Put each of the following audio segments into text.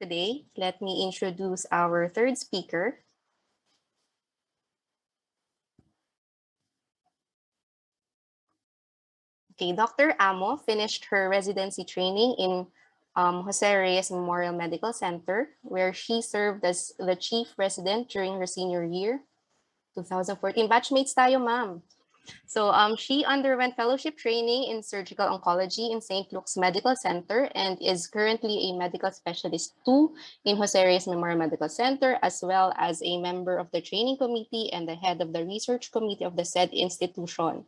today. Let me introduce our third speaker. Okay, Dr. Amo finished her residency training in Jose Reyes Memorial Medical Center, where she served as the chief resident during her senior year. 2014, batchmates tayo, ma'am. So she underwent fellowship training in surgical oncology in St. Luke's Medical Center and is currently a medical specialist 2 in Jose Reyes Memorial Medical Center, as well as a member of the training committee and the head of the research committee of the said institution.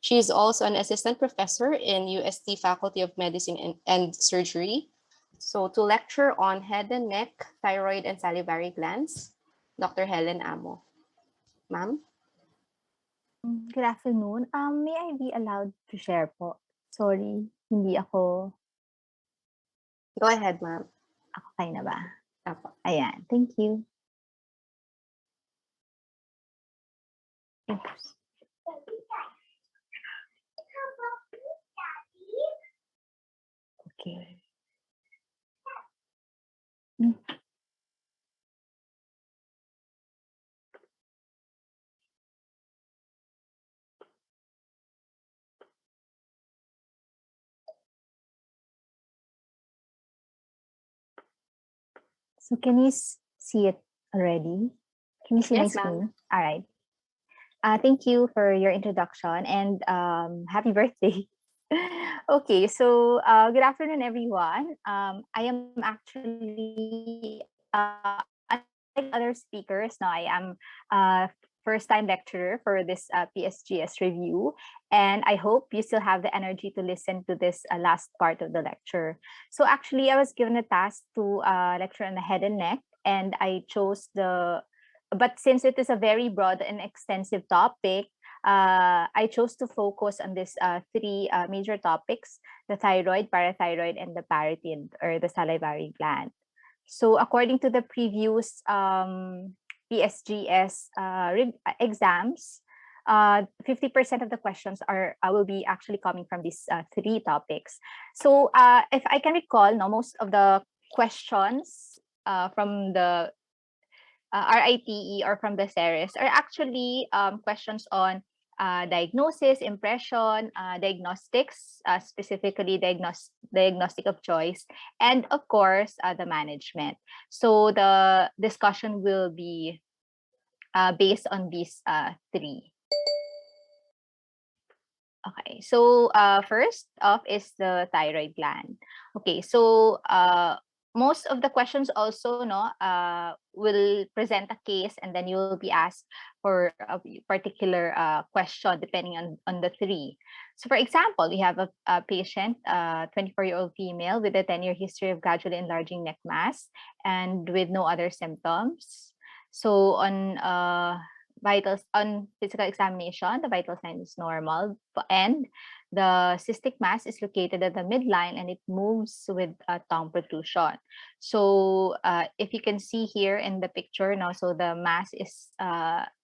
She is also an assistant professor in UST Faculty of Medicine and Surgery. So to lecture on head and neck, thyroid, and salivary glands, Dr. Helen Amo. Ma'am? Good afternoon. May I be allowed to share po? Sorry, hindi ako Go ahead, ma'am. kaya na ba? Apo. Ayan, thank you. Oops. Okay. So can you see it already? Can you see my Yes, ma'am. screen? All right. Thank you for your introduction and happy birthday. Okay, so good afternoon, everyone. I am actually, unlike other speakers, now I am a first-time lecturer for this PSGS review, and I hope you still have the energy to listen to this last part of the lecture. So actually, I was given a task to lecture on the head and neck, and I chose but since it is a very broad and extensive topic, I chose to focus on these three major topics: the thyroid, parathyroid, and the parotid or the salivary gland. So according to the previous PSGS exams, 50% of the questions will be actually coming from these three topics. So if I can recall, no, most of the questions from the RITE or from the series are actually questions on diagnosis, impression, diagnostics, specifically diagnostic of choice, and of course, the management. So the discussion will be based on these three. Okay, so first off is the thyroid gland. Okay, so most of the questions also will present a case and then you will be asked for a particular question depending on the three. So for example, we have a patient, 24-year-old female with a 10-year history of gradually enlarging neck mass and with no other symptoms. So vitals on physical examination, the vital sign is normal, and the cystic mass is located at the midline and it moves with a tongue protrusion. So if you can see here in the picture now, so the mass is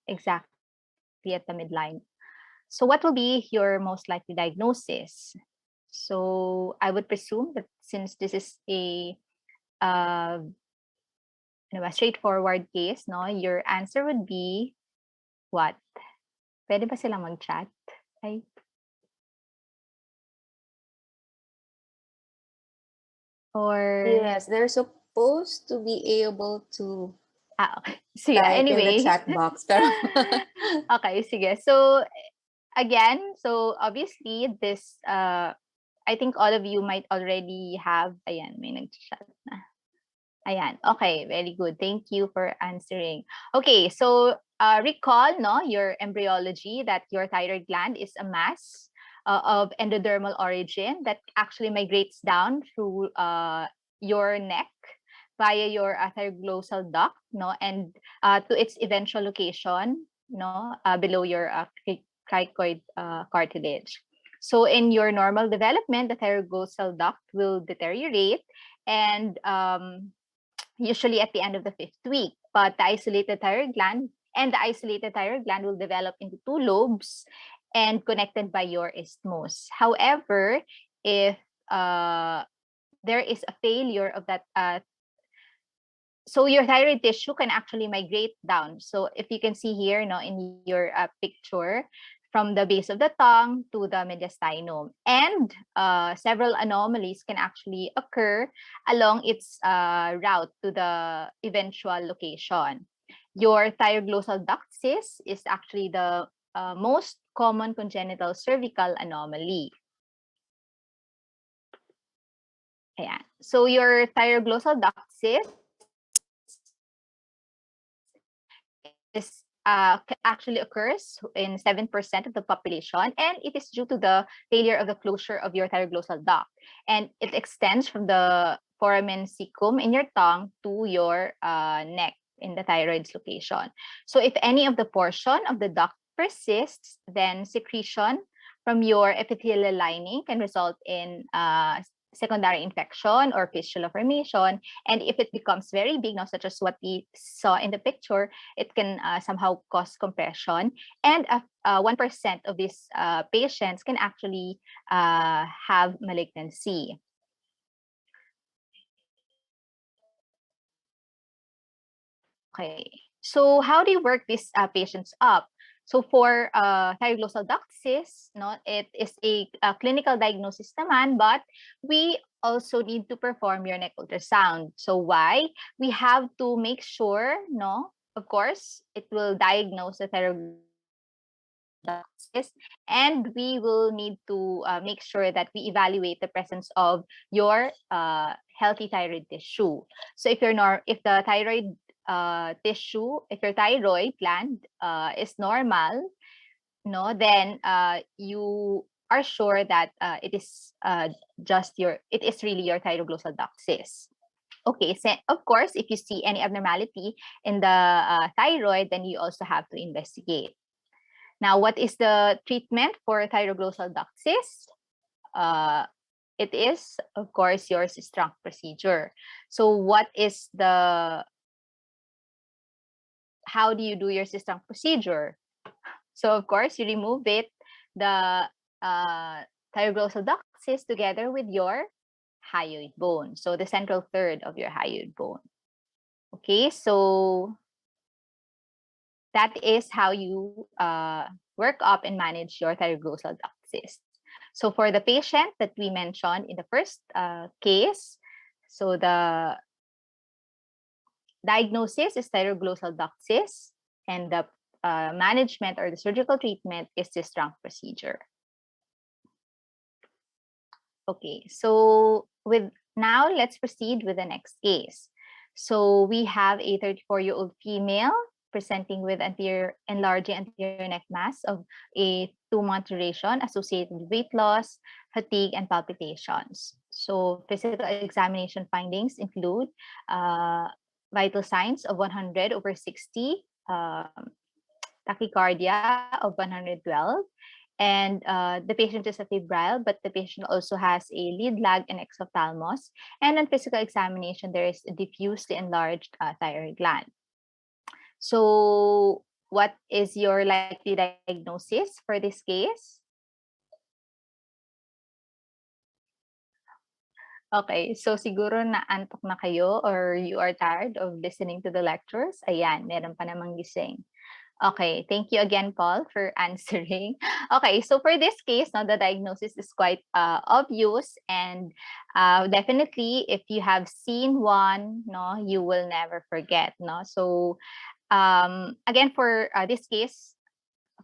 exactly at the midline. So what will be your most likely diagnosis? So I would presume that since this is a a straightforward case, no, your answer would be what? Pwede ba silang mag-chat? Ay. Or Yes, they're supposed to be able to okay. Sige, type in the anyway. chat box. Pero Okay, sige. So again, so obviously this I think all of you might already have ayan, may nag-chat na. Ayan. Okay, very good. Thank you for answering. Okay, so recall your embryology that your thyroid gland is a mass of endodermal origin that actually migrates down through your neck via your thyroglossal duct, and to its eventual location, below your cricoid cartilage. So in your normal development, the thyroglossal duct will deteriorate and usually at the end of the 5th week. But the isolated thyroid gland will develop into two lobes and connected by your isthmus. However, if there is a failure of that so your thyroid tissue can actually migrate down. So if you can see here, in your picture, from the base of the tongue to the mediastinum, and several anomalies can actually occur along its route to the eventual location. Your thyroglossal duct cyst is actually the most common congenital cervical anomaly. Ayan. So your thyroglossal duct cyst is actually occurs in 7% of the population, and it is due to the failure of the closure of your thyroglossal duct, and it extends from the foramen cecum in your tongue to your neck in the thyroid's location. So if any of the portion of the duct persists, then secretion from your epithelial lining can result in secondary infection or fistula formation. And if it becomes very big, now, such as what we saw in the picture, it can somehow cause compression. And 1% of these patients can actually have malignancy. Okay, so how do you work these patients up? So for thyroglossal duct cyst, it is a clinical diagnosis naman, but we also need to perform your neck ultrasound. So why? We have to make sure, of course, it will diagnose the thyroglossal duct cyst, and we will need to make sure that we evaluate the presence of your healthy thyroid tissue. So if the thyroid tissue, if your thyroid gland is normal, then you are sure that it is really your thyroglossal duct cyst. Okay, so of course, if you see any abnormality in the thyroid, then you also have to investigate. Now, what is the treatment for thyroglossal duct cyst? It is, of course, your Strunk procedure. So how do you do your Strunk procedure? So, of course, you remove the thyroglossal duct cyst together with your hyoid bone. So, the central third of your hyoid bone. Okay, so that is how you work up and manage your thyroglossal duct cyst. So for the patient that we mentioned in the first case, so the diagnosis is thyroglossal duct cyst, and the management or the surgical treatment is the Strunk procedure. Okay, so now let's proceed with the next case. So we have a 34-year-old female presenting with enlarging anterior neck mass of a 2-month duration associated with weight loss, fatigue, and palpitations. So physical examination findings include vital signs of 100/60, tachycardia of 112, and the patient is a febrile, but the patient also has a lead lag and exophthalmos. And on physical examination, there is a diffusely enlarged thyroid gland. So what is your likely diagnosis for this case? Okay, so siguro naantok na kayo or you are tired of listening to the lectures. Ayan, meron pa namang gising. Okay, thank you again, Paul, for answering. Okay, so for this case, the diagnosis is quite obvious, and definitely, if you have seen one, you will never forget. So again, for this case,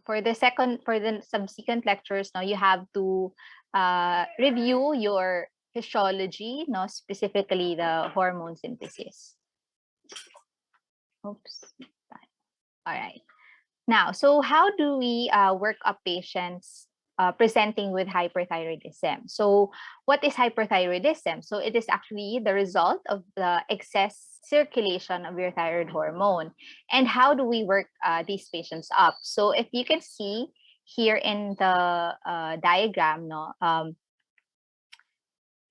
for the subsequent lectures, you have to review your physiology, specifically the hormone synthesis. Oops. All right. Now, so how do we work up patients presenting with hyperthyroidism? So what is hyperthyroidism? So it is actually the result of the excess circulation of your thyroid hormone. And how do we work these patients up? So if you can see here in the diagram,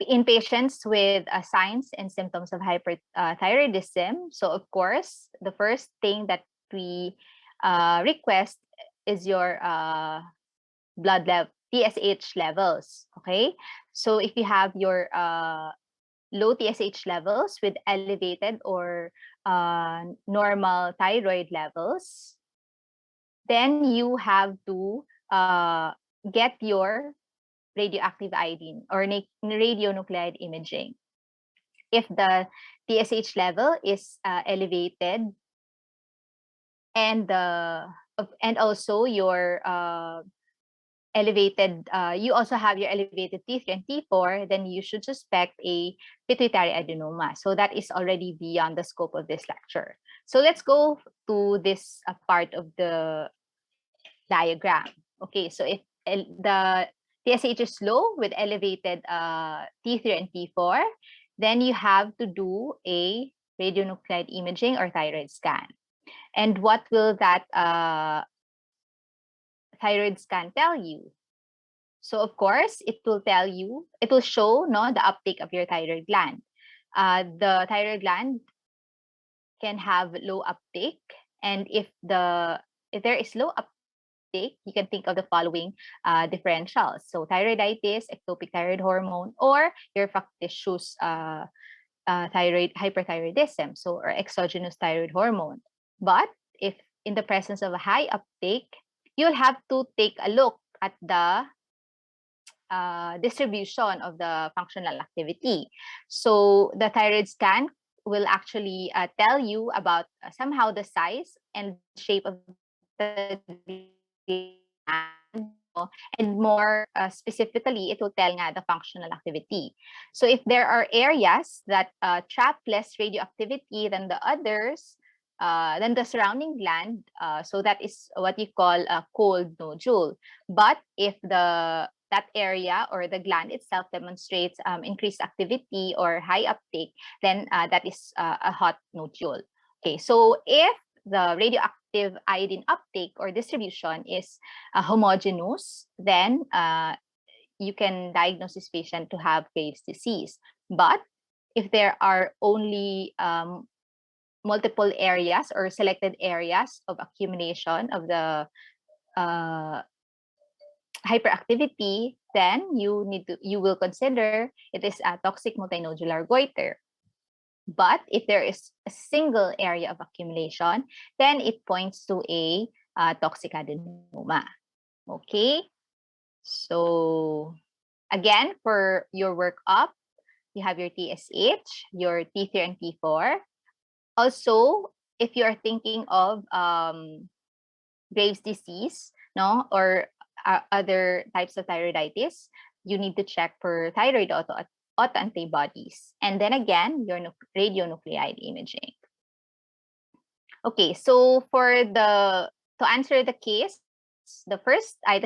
in patients with signs and symptoms of hyperthyroidism, so of course, the first thing that we request is your blood level, TSH levels. Okay, so if you have your low TSH levels with elevated or normal thyroid levels, then you have to get your radioactive iodine or radionuclide imaging. If the TSH level is elevated and also your you also have your elevated T3 and T4, then you should suspect a pituitary adenoma. So that is already beyond the scope of this lecture. So let's go to this part of the diagram. Okay, so if the TSH is low with elevated T3 and T4, then you have to do a radionuclide imaging or thyroid scan. And what will that thyroid scan tell you? So of course, it will show the uptake of your thyroid gland. The thyroid gland can have low uptake, and if there is low uptake, you can think of the following differentials. So thyroiditis, ectopic thyroid hormone, or your factitious thyroid hyperthyroidism, or exogenous thyroid hormone. But if in the presence of a high uptake, you'll have to take a look at the distribution of the functional activity. So the thyroid scan will actually tell you about somehow the size and shape of the gland, and more specifically, it will tell nga the functional activity. So if there are areas that trap less radioactivity than the others, than the surrounding gland, so that is what you call a cold nodule. But if that area or the gland itself demonstrates increased activity or high uptake, then that is a hot nodule. Okay, so if the radioactive iodine uptake or distribution is homogeneous, then you can diagnose this patient to have Graves' disease. But if there are only multiple areas or selected areas of accumulation of the hyperactivity, then you will consider it is a toxic multinodular goiter. But if there is a single area of accumulation, then it points to a toxic adenoma. Okay, so again, for your workup, you have your TSH, your T3 and T4. Also, if you are thinking of Graves' disease, or other types of thyroiditis, you need to check for thyroid autoantibodies. And then again, your radionuclide imaging. Okay, so to answer the case, the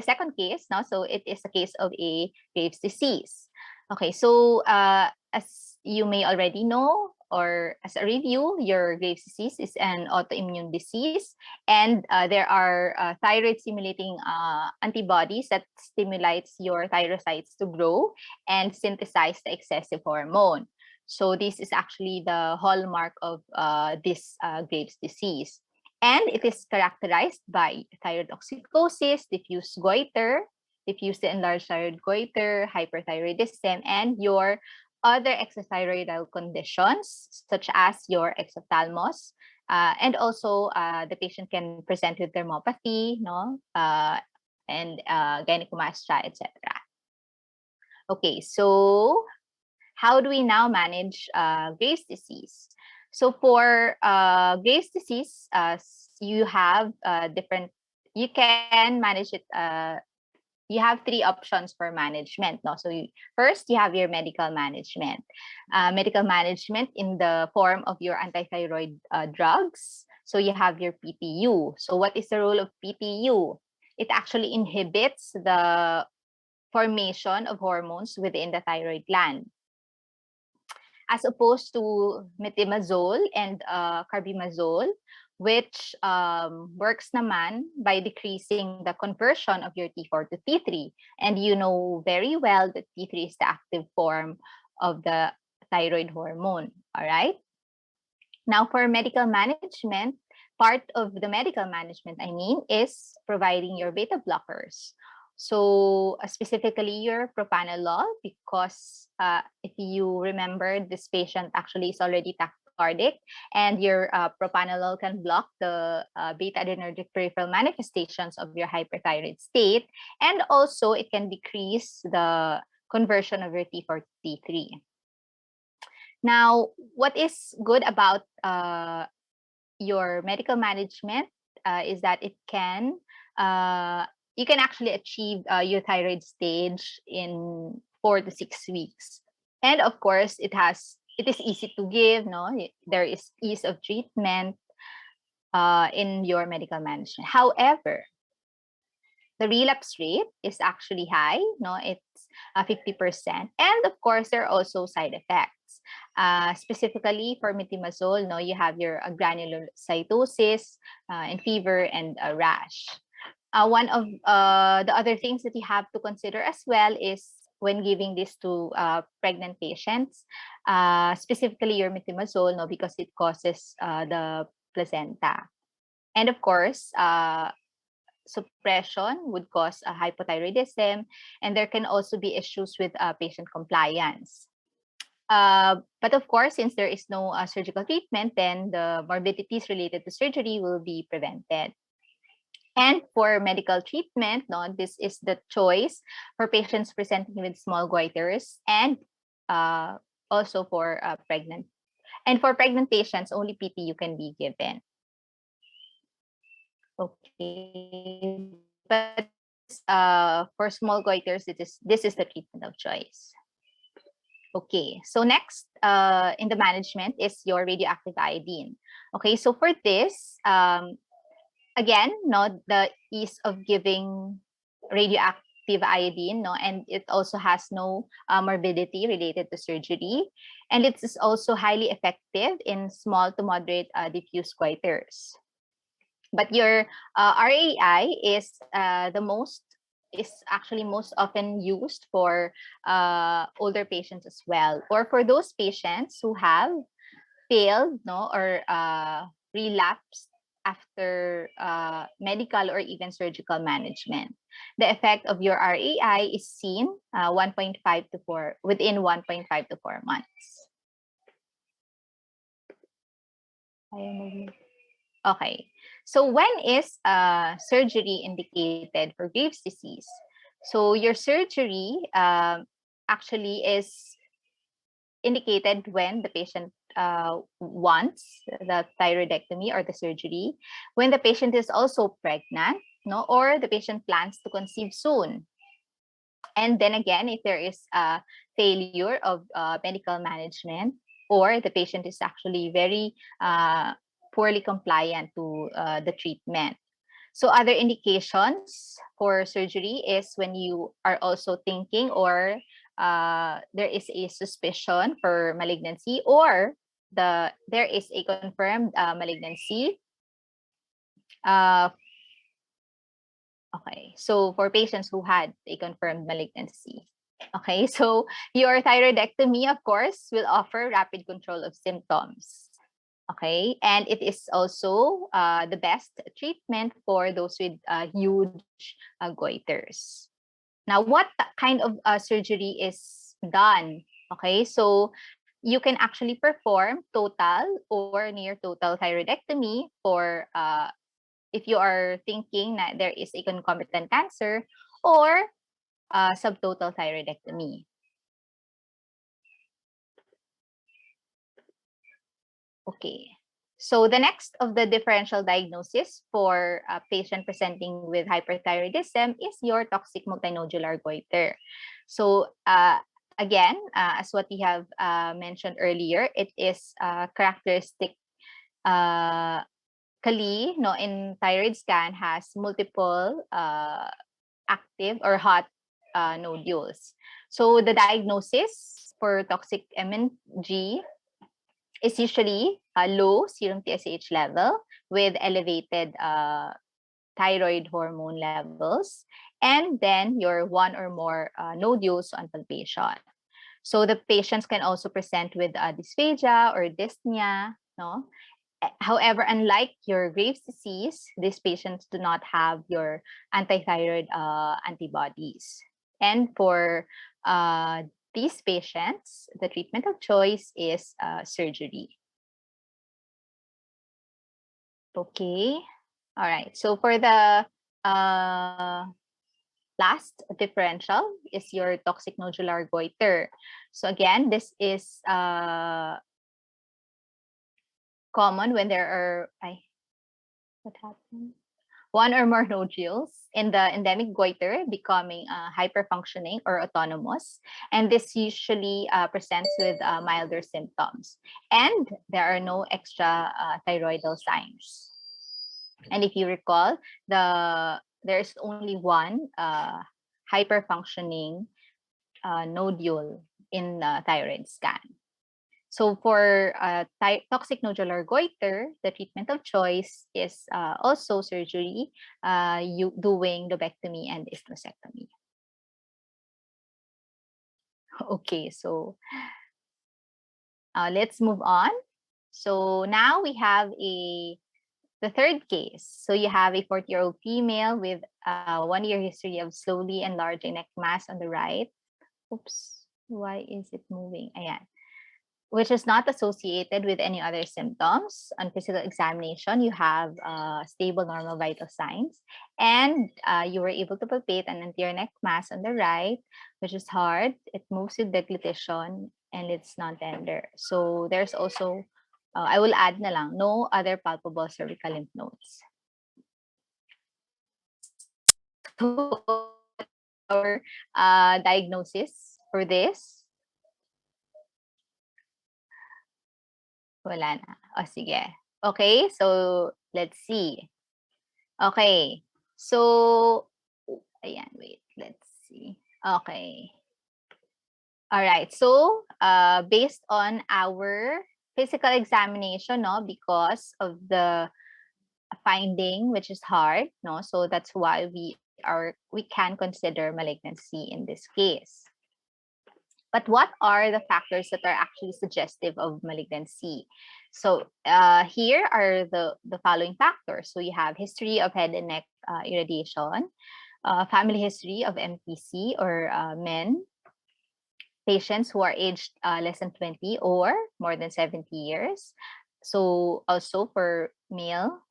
second case, so it is a case of a Graves' disease. Okay, so as you may already know, or as a review, your Graves' disease is an autoimmune disease, and there are thyroid-stimulating antibodies that stimulates your thyrocytes to grow and synthesize the excessive hormone. So this is actually the hallmark of this Graves' disease. And it is characterized by thyrotoxicosis, diffuse goiter, diffuse to enlarged thyroid goiter, hyperthyroidism, and your other exothyroidal conditions, such as your exophthalmos. And also, the patient can present with dermopathy, and gynecomastia, etc. Okay, so how do we now manage Graves' disease? So for Graves' disease, you have you can manage it. You have three options for management. So first, you have your medical management. Medical management in the form of your antithyroid drugs. So you have your PTU. So what is the role of PTU? It actually inhibits the formation of hormones within the thyroid gland, as opposed to metimazole and carbimazole, which works naman by decreasing the conversion of your T4 to T3. And you know very well that T3 is the active form of the thyroid hormone. All right. Now, for medical management, part of the medical management, is providing your beta blockers So specifically your propranolol, because if you remember, this patient actually is already tachycardic, and your propranolol can block the beta-adrenergic peripheral manifestations of your hyperthyroid state, and also it can decrease the conversion of your T4 to T3. Now, what is good about your medical management is that it can you can actually achieve your thyroid stage in 4 to 6 weeks, and of course it is easy to give. No, there is ease of treatment in your medical management. However, the relapse rate is actually high. No, it's 50%, and of course there are also side effects. Specifically for metimazole, no, you have your granulocytosis and fever and a rash. One of the other things that you have to consider as well is when giving this to pregnant patients, specifically your metimazole, no, because it causes the placenta. And of course, suppression would cause a hypothyroidism, and there can also be issues with patient compliance. But of course, since there is no surgical treatment, then the morbidities related to surgery will be prevented. And for medical treatment, no, this is the choice for patients presenting with small goiters, and also for pregnant. And for pregnant patients, only PTU can be given. Okay, but for small goiters, this is the treatment of choice. Okay, so next in the management is your radioactive iodine. Okay, so for this, again, no, the ease of giving radioactive iodine, no, and it also has no morbidity related to surgery, and it is also highly effective in small to moderate diffuse goiters. But your RAI is actually most often used for older patients as well, or for those patients who have failed, no, or relapsed after medical or even surgical management. The effect of your RAI is seen 1.5 to 4 within 1.5 to 4 months. Okay. So when is surgery indicated for Graves' disease? So your surgery actually is indicated when the patient wants the thyroidectomy or the surgery, when the patient is also pregnant, no, or the patient plans to conceive soon. And then again, if there is a failure of medical management, or the patient is actually very poorly compliant to the treatment. So other indications for surgery is when you are also thinking, or there is a suspicion for malignancy, or there is a confirmed malignancy. Okay, so for patients who had a confirmed malignancy. Okay, so your thyroidectomy, of course, will offer rapid control of symptoms. Okay, and it is also the best treatment for those with huge goiters. Now, what kind of surgery is done? Okay, so you can actually perform total or near total thyroidectomy for if you are thinking that there is a concomitant cancer, or subtotal thyroidectomy. Okay. So the next of the differential diagnosis for a patient presenting with hyperthyroidism is your toxic multinodular goiter. So again, as what we have mentioned earlier, it is characteristic no, in thyroid scan has multiple active or hot nodules. So the diagnosis for toxic MNG is usually a low serum TSH level with elevated thyroid hormone levels, and then your one or more nodules on palpation. So the patients can also present with dysphagia or dyspnea, no? However, unlike your Graves' disease, these patients do not have your antithyroid antibodies. And for these patients, the treatment of choice is surgery. Okay. All right. So for the last differential is your toxic nodular goiter. So again, this is common when there are what happened? One or more nodules in the endemic goiter becoming hyperfunctioning or autonomous. And this usually presents with milder symptoms. And there are no extra thyroidal signs. And if you recall, there's only one hyperfunctioning nodule in the thyroid scan. So for toxic nodular goiter, the treatment of choice is also surgery, doing lobectomy and hysterectomy. Okay, so let's move on. So now we have the third case. So you have a 40-year-old female with a 1-year history of slowly enlarging neck mass on the right. Oops, why is it moving? Ayan. Which is not associated with any other symptoms. On physical examination, you have stable normal vital signs, and you were able to palpate an anterior neck mass on the right, which is hard. It moves with deglutition, and it's non-tender. So there's also, I will add na lang, no other palpable cervical lymph nodes. So our diagnosis for this, wala na. O, sige. Okay, so let's see. Okay. So, ayan, wait, let's see. Okay. All right. So, based on our physical examination, no, because of the finding, which is hard, no, so that's why we can consider malignancy in this case. But what are the factors that are actually suggestive of malignancy? So here are the following factors. So you have history of head and neck irradiation, family history of MPC or men, patients who are aged less than 20 or more than 70 years. So also for male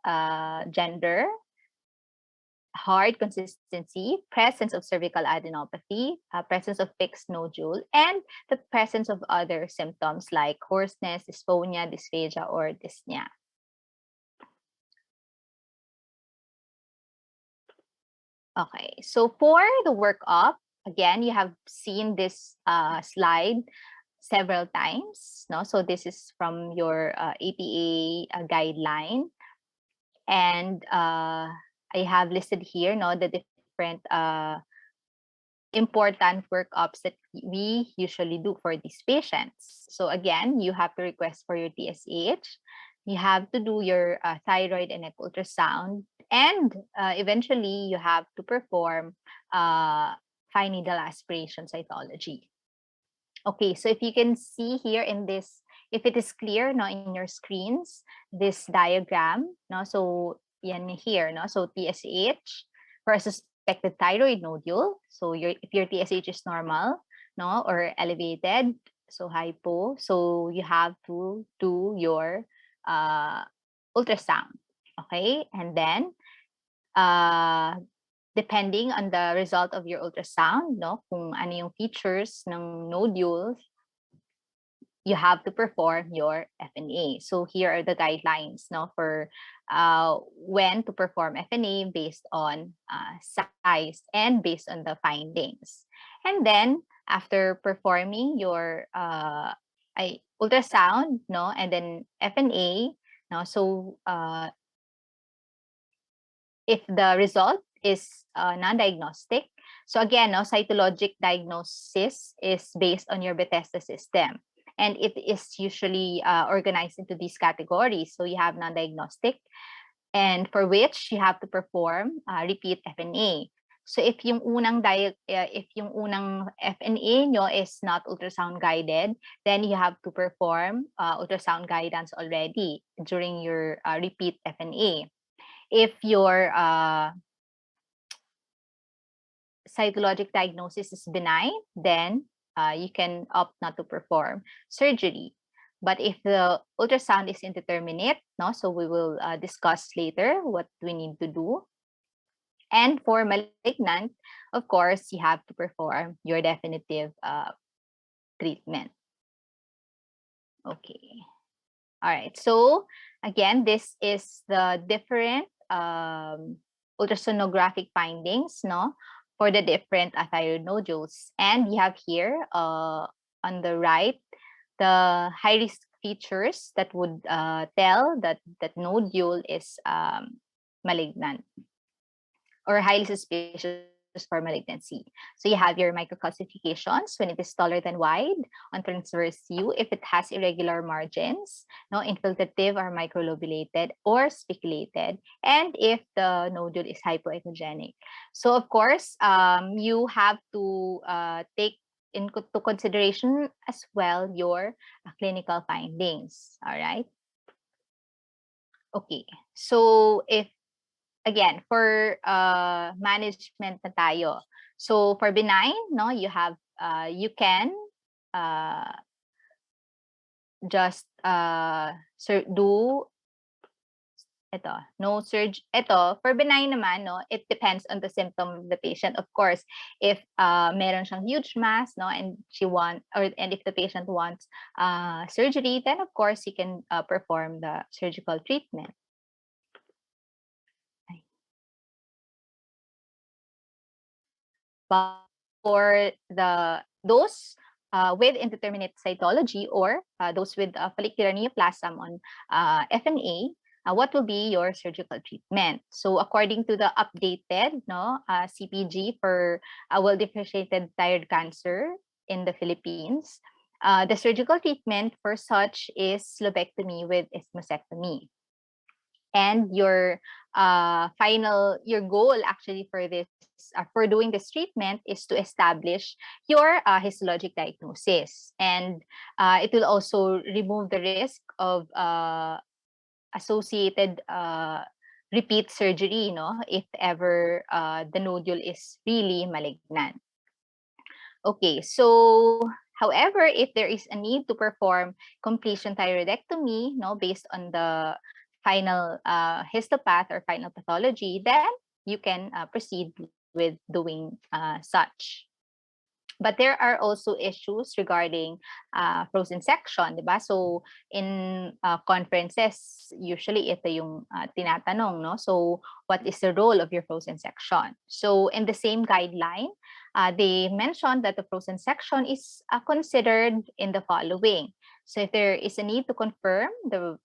gender, hard consistency, presence of cervical adenopathy, presence of fixed nodule, and the presence of other symptoms like hoarseness, dysphonia, dysphagia, or dyspnea. Okay, so for the workup, again, you have seen this slide several times. No, so this is from your APA guideline, and I have listed here, no, the different important workups that we usually do for these patients. So again, you have to request for your TSH, you have to do your thyroid and neck ultrasound, and eventually you have to perform fine needle aspiration cytology. Okay, so if you can see here in this, if it is clear, no, in your screens, this diagram, no, so yan here, no, so TSH for a suspected thyroid nodule. So if your TSH is normal, no, or elevated, so hypo, so you have to do your ultrasound, okay, and then depending on the result of your ultrasound, no, kung ano yung features ng nodules, you have to perform your FNA. So here are the guidelines, no, for when to perform FNA based on size and based on the findings. And then after performing your ultrasound, no, and then FNA, no, so if the result is non-diagnostic, so again, no, cytologic diagnosis is based on your Bethesda system. And it is usually organized into these categories. So you have non-diagnostic, and for which you have to perform repeat FNA. So if yung unang FNA nyo is not ultrasound guided, then you have to perform ultrasound guidance already during your repeat FNA. If your cytologic diagnosis is benign, then you can opt not to perform surgery. But if the ultrasound is indeterminate, no, so we will discuss later what we need to do. And for malignant, of course, you have to perform your definitive treatment. Okay. All right. So again, this is the different ultrasonographic findings, no, for the different thyroid nodules. And you have here on the right the high risk features that would tell that that nodule is malignant or highly suspicious for malignancy. So you have your microcalcifications when it is taller than wide on transverse view, if it has irregular margins, no, infiltrative or microlobulated or spiculated, and if the nodule is hypoechogenic. So of course, you have to take into consideration as well your clinical findings. All right. Okay. So if again, for management na tayo. So for benign, no, you have you can just do ito for benign naman, no, it depends on the symptom of the patient. Of course, if meron siyang huge mass, no, and if the patient wants surgery, then of course you can perform the surgical treatment. But for those with indeterminate cytology or those with follicular neoplasm on FNA, what will be your surgical treatment? So according to the updated CPG for well-differentiated thyroid cancer in the Philippines, the surgical treatment for such is lobectomy with isthmusectomy. And your goal actually for this for doing this treatment is to establish your histologic diagnosis, and it will also remove the risk of associated repeat surgery, if ever the nodule is really malignant. Okay, so however, if there is a need to perform completion thyroidectomy, based on the final histopath or final pathology, then you can proceed with doing such. But there are also issues regarding frozen section, diba? So in conferences, usually ito yung tinatanong, no? So what is the role of your frozen section? So in the same guideline, they mentioned that the frozen section is considered in the following. So if there is a need to confirm the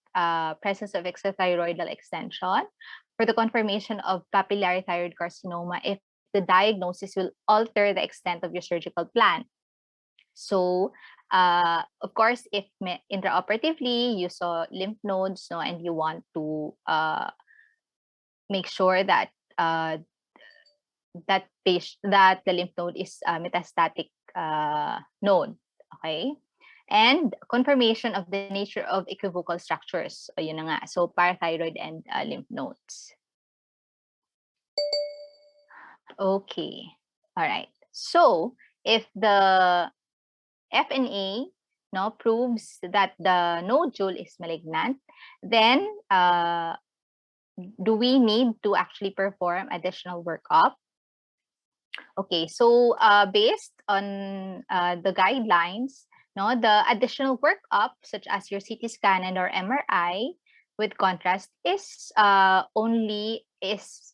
presence of extrathyroidal extension, for the confirmation of papillary thyroid carcinoma, if the diagnosis will alter the extent of your surgical plan. So, of course, if intraoperatively you saw lymph nodes, and you want to make sure that that the lymph node is metastatic node, okay? And confirmation of the nature of equivocal structures. So, yun na nga. So, parathyroid and lymph nodes. Okay. All right. So, if the FNA proves that the nodule is malignant, then do we need to actually perform additional workup? Okay, so based on the guidelines, the additional workup such as your CT scan and or MRI with contrast is only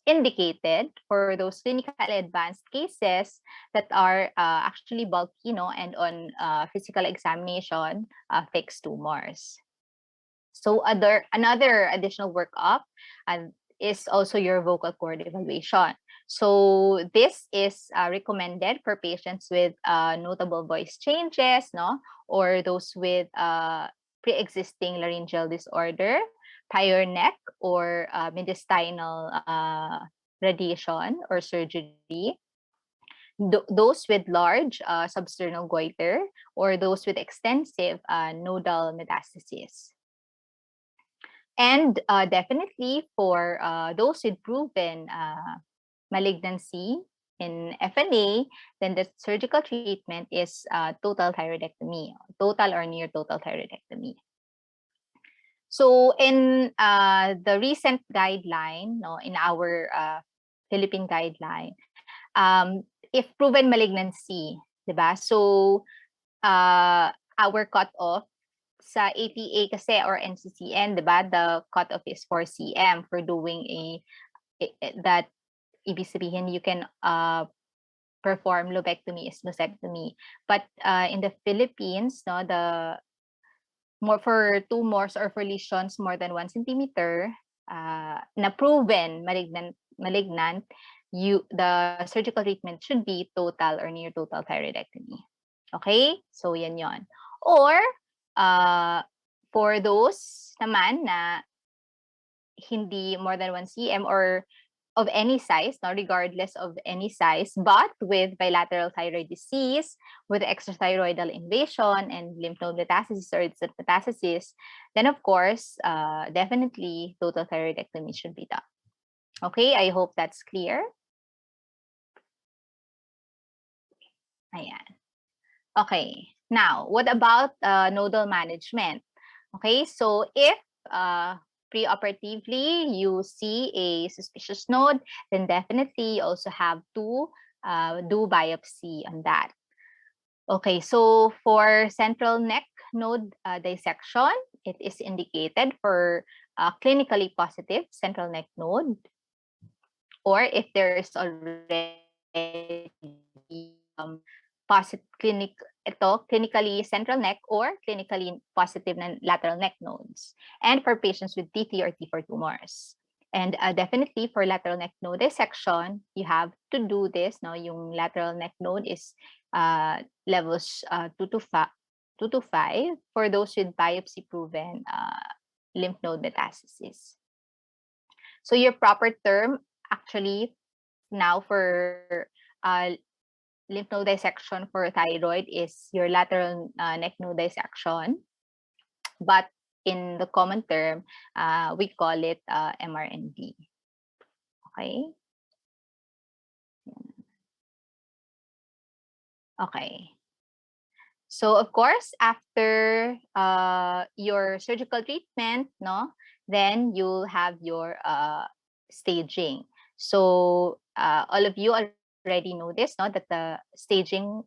indicated for those clinically advanced cases that are actually bulky, and on physical examination, fixed tumors. So another additional workup is also your vocal cord evaluation. So this is recommended for patients with notable voice changes, or those with pre-existing laryngeal disorder, prior neck or mediastinal radiation or surgery, those with large substernal goiter, or those with extensive nodal metastasis. And definitely for those with proven malignancy in FNA, then the surgical treatment is total thyroidectomy, total or near total thyroidectomy. So in the recent guideline, no, in our Philippine guideline, if proven malignancy, diba? So our cutoff sa ATA kasi or NCCN, diba? The cutoff is 4 cm for doing that. Ibig sabihin, you can perform lobectomy, isthmusectomy. But in the Philippines, no, the more for tumors or for lesions more than 1 centimeter na proven malignant, the surgical treatment should be total or near total thyroidectomy. Okay? So yan yon. Or for those naman na hindi more than 1 cm or of any size, no, regardless of any size, but with bilateral thyroid disease, with extrathyroidal invasion and lymph node metastasis or its metastasis, then of course, definitely total thyroidectomy should be done. Okay, I hope that's clear. Ayan. Okay, now, what about nodal management? Okay, so if preoperatively you see a suspicious node, then definitely you also have to do biopsy on that. Okay, so for central neck node dissection, it is indicated for clinically positive central neck node, or if there is already clinically central neck or clinically positive lateral neck nodes, and for patients with T3 or T4 tumors. And definitely for lateral neck node dissection, you have to do this. No, yung lateral neck node is levels 2 to 5 for those with biopsy proven lymph node metastasis. So your proper term actually now for lymph node dissection for thyroid is your lateral neck node dissection, but in the common term, we call it MRND. Okay. Okay. So of course, after your surgical treatment, no, then you'll have your staging. So all of you already know this, no, that the staging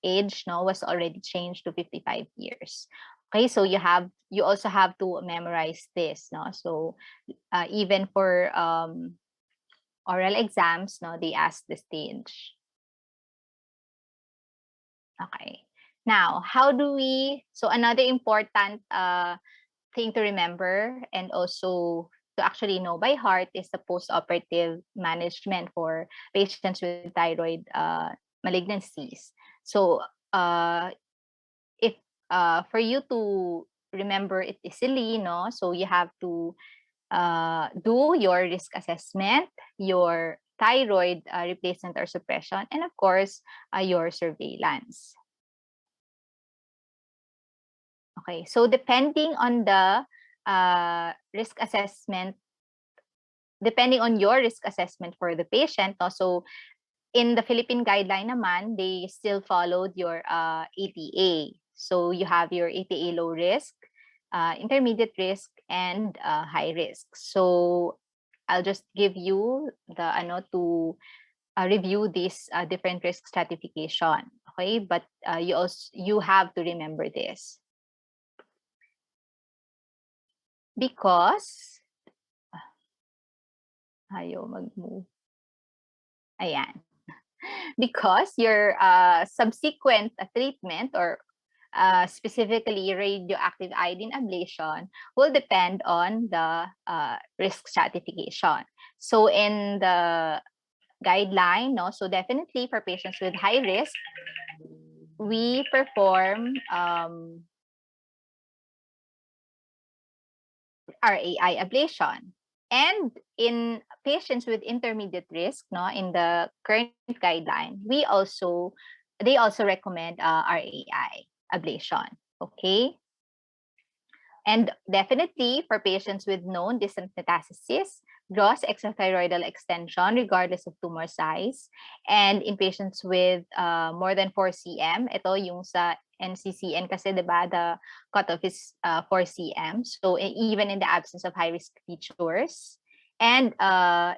age, no, was already changed to 55 years. Okay, so you also have to memorize this, no. So even for oral exams, no, they ask the stage. Okay. Now, how do we, so another important thing to remember and also to actually know by heart is the post-operative management for patients with thyroid malignancies. So if for you to remember it easily, no, so you have to do your risk assessment, your thyroid replacement or suppression, and of course, your surveillance. Okay, so depending on the risk assessment, depending on your risk assessment for the patient, no, so in the Philippine guideline naman, they still followed your ATA. So you have your ATA low risk, intermediate risk, and high risk. So I'll just give you the to review this different risk stratification. Okay, but you have to remember this because ayaw mag-move. Ayan. Because your subsequent treatment or specifically radioactive iodine ablation will depend on the risk stratification. So in the guideline, no, so definitely for patients with high risk, we perform RAI ablation. And in patients with intermediate risk, no, in the current guideline, they also recommend RAI ablation. Okay. And definitely for patients with known distant metastasis, gross extrathyroidal extension regardless of tumor size. And in patients with more than 4 cm, ito yung sa NCCN kasi diba, the cutoff is 4 cm. So even in the absence of high-risk features. And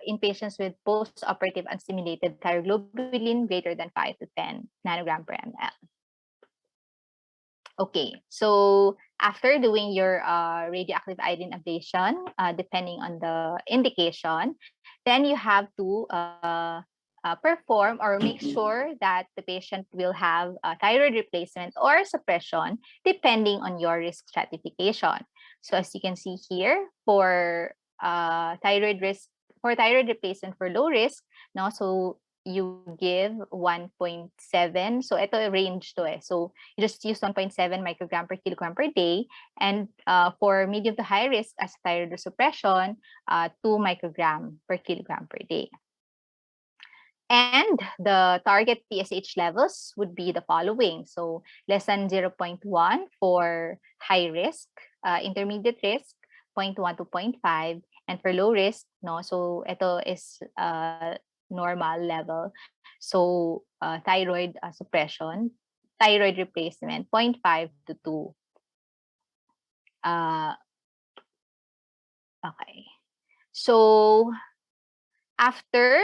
in patients with post-operative unstimulated thyroglobulin greater than 5 to 10 nanogram per ml. Okay, so after doing your radioactive iodine ablation, depending on the indication, then you have to perform or make sure that the patient will have thyroid replacement or suppression depending on your risk stratification. So as you can see here, for thyroid replacement for low risk, no, so you give 1.7. So ito range to eh. So you just use 1.7 microgram per kilogram per day. And for medium to high risk as thyroid suppression, 2 microgram per kilogram per day. And the target TSH levels would be the following. So less than 0.1 for high risk, intermediate risk, 0.1 to 0.5, and for low risk, no. So ito is normal level. So thyroid suppression, thyroid replacement, 0.5 to 2. Okay. So after,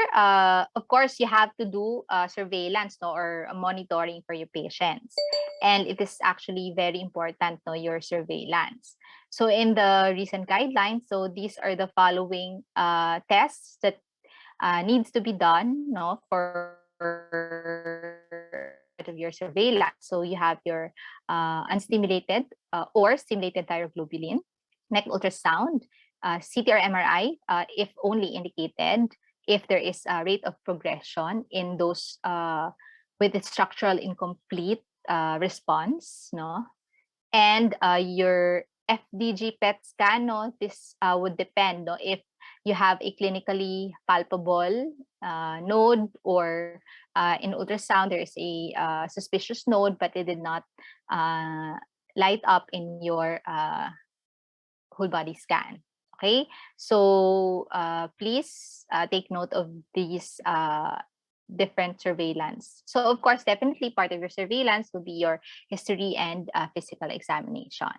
of course, you have to do surveillance, no, or monitoring for your patients. And it is actually very important, no, your surveillance. So in the recent guidelines, so these are the following tests that needs to be done, no, for of your surveillance. So you have your unstimulated or stimulated thyroglobulin, neck ultrasound, CT or MRI, if only indicated, if there is a rate of progression in those with the structural incomplete response, no, and your FDG PET scan, no, this would depend, no, if you have a clinically palpable node, or in ultrasound there is a suspicious node but it did not light up in your whole body scan. Okay, so please take note of these different surveillance. So of course, definitely part of your surveillance will be your history and physical examination.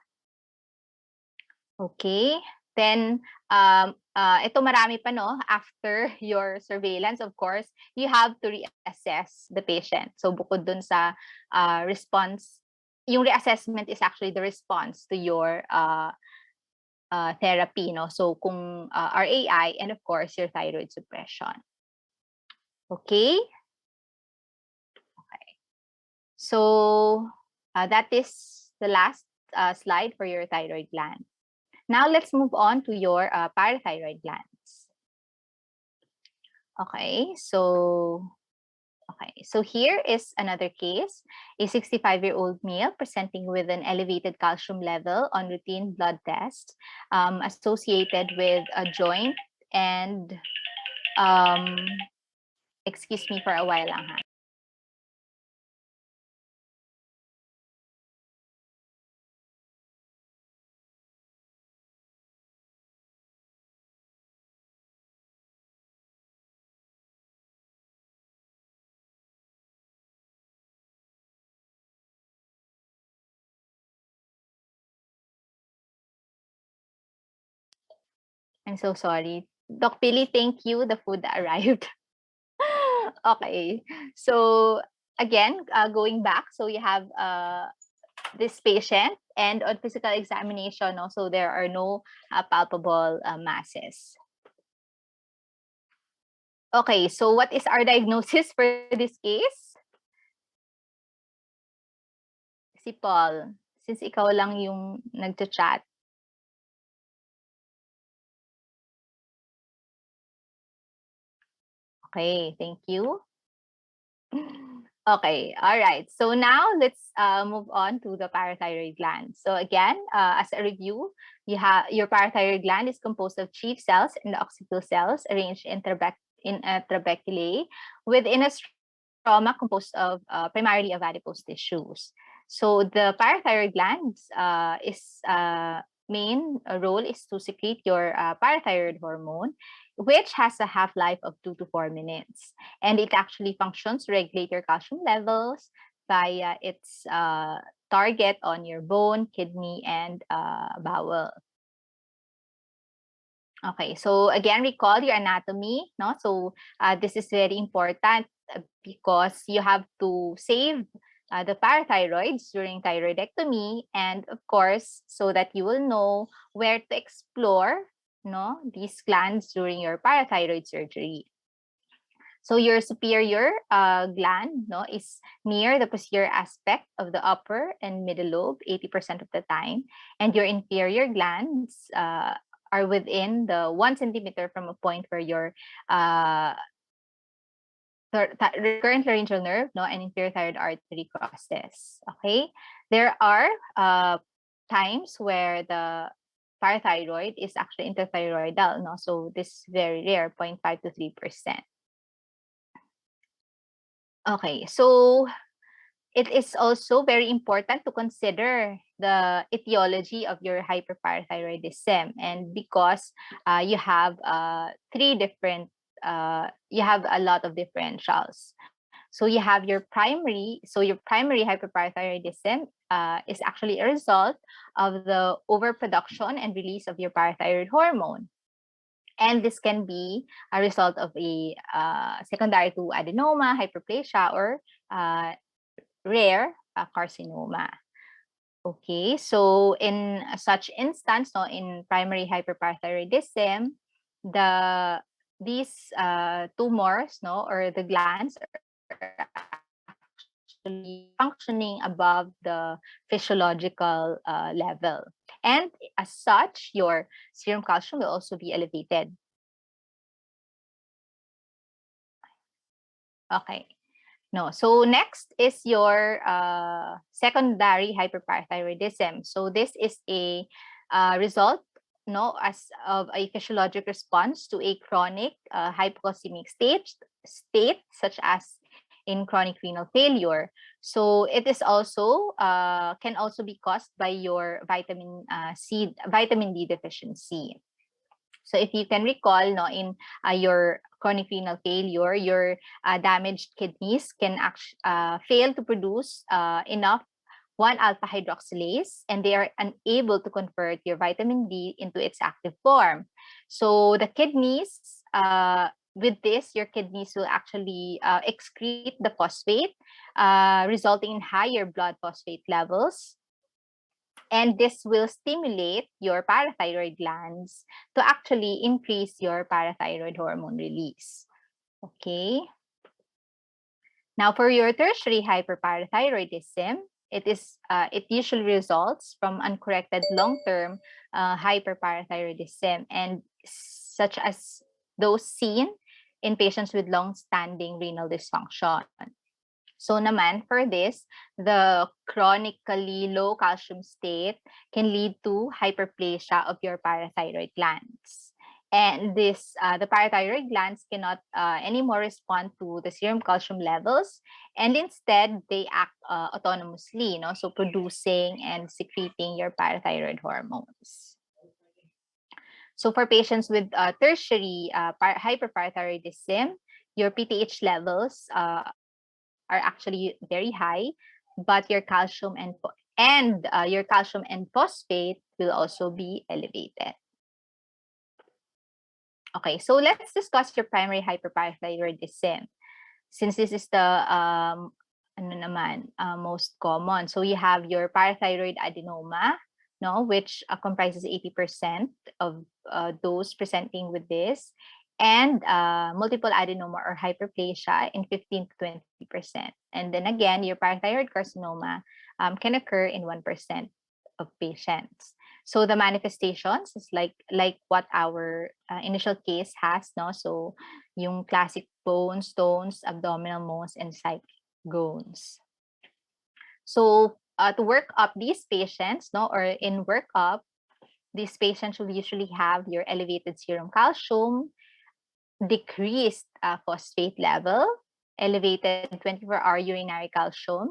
Okay, then ito marami pa, no, after your surveillance, of course, you have to reassess the patient. So bukod dun sa response, yung reassessment is actually the response to your therapy, no? So kung RAI, and of course your thyroid suppression. Okay. Okay. So that is the last slide for your thyroid gland. Now let's move on to your parathyroid glands. Okay, so here is another case. A 65-year-old male presenting with an elevated calcium level on routine blood tests associated with a joint and excuse me for a while lang ha. I'm so sorry. Doc Pili, thank you. The food arrived. Okay. So again, going back, so you have this patient, and on physical examination, also there are no palpable masses. Okay, so what is our diagnosis for this case? Si Paul, since ikaw lang yung nagchat. Okay, thank you. Okay, all right. So now let's move on to the parathyroid gland. So again, as a review, you have your parathyroid gland is composed of chief cells and occipital cells arranged in trabeculae within a stroma composed of primarily of adipose tissues. So the parathyroid glands is main role is to secrete your parathyroid hormone, which has a half-life of 2 to 4 minutes. And it actually functions to regulate your calcium levels via its target on your bone, kidney, and bowel. Okay, so again, recall your anatomy. No, so this is very important because you have to save the parathyroids during thyroidectomy, and of course, so that you will know where to explore, no, these glands during your parathyroid surgery. So your superior gland, no, is near the posterior aspect of the upper and middle lobe 80% of the time, and your inferior glands are within the 1 centimeter from a point where your recurrent laryngeal nerve, no, and inferior thyroid artery crosses. Okay, there are times where the parathyroid is actually interthyroidal, no, so this is very rare, 0.5 to 3%. Okay, so it is also very important to consider the etiology of your hyperparathyroidism, and because you have you have a lot of differentials. So you have your primary hyperparathyroidism is actually a result of the overproduction and release of your parathyroid hormone. And this can be a result of a secondary to adenoma, hyperplasia, or rare carcinoma. Okay, so in such instance, no, in primary hyperparathyroidism, these tumors, no, or the glands are actually functioning above the physiological level, and as such, your serum calcium will also be elevated. Okay. No. So next is your secondary hyperparathyroidism. So this is a result, no, as of a physiologic response to a chronic hypocalcemic state, such as in chronic renal failure. So it is also can also be caused by your vitamin D deficiency. So if you can recall, no, in your chronic renal failure, your damaged kidneys can fail to produce enough 1-alpha hydroxylase, and they are unable to convert your vitamin D into its active form. So the kidneys, with this, your kidneys will actually excrete the phosphate, resulting in higher blood phosphate levels. And this will stimulate your parathyroid glands to actually increase your parathyroid hormone release. Okay. Now, for your tertiary hyperparathyroidism, it usually results from uncorrected long-term hyperparathyroidism, and such as those seen in patients with long-standing renal dysfunction. So naman for this, the chronically low calcium state can lead to hyperplasia of your parathyroid glands. And the parathyroid glands cannot anymore respond to the serum calcium levels, and instead they act autonomously, so producing and secreting your parathyroid hormones. So for patients with tertiary hyperparathyroidism, your PTH levels are actually very high, but your calcium and phosphate will also be elevated. Okay, so let's discuss your primary hyperparathyroidism, since this is the most common. So you have your parathyroid adenoma, no, which comprises 80% of those presenting with this, and multiple adenoma or hyperplasia in 15 to 20%. And then again, your parathyroid carcinoma can occur in 1% of patients. So the manifestations is like what our initial case has, no? So yung classic bones, stones, abdominal moles, and cyclic gones. So to work up these patients, no, or in workup, these patients will usually have your elevated serum calcium, decreased phosphate level, elevated 24-hour urinary calcium,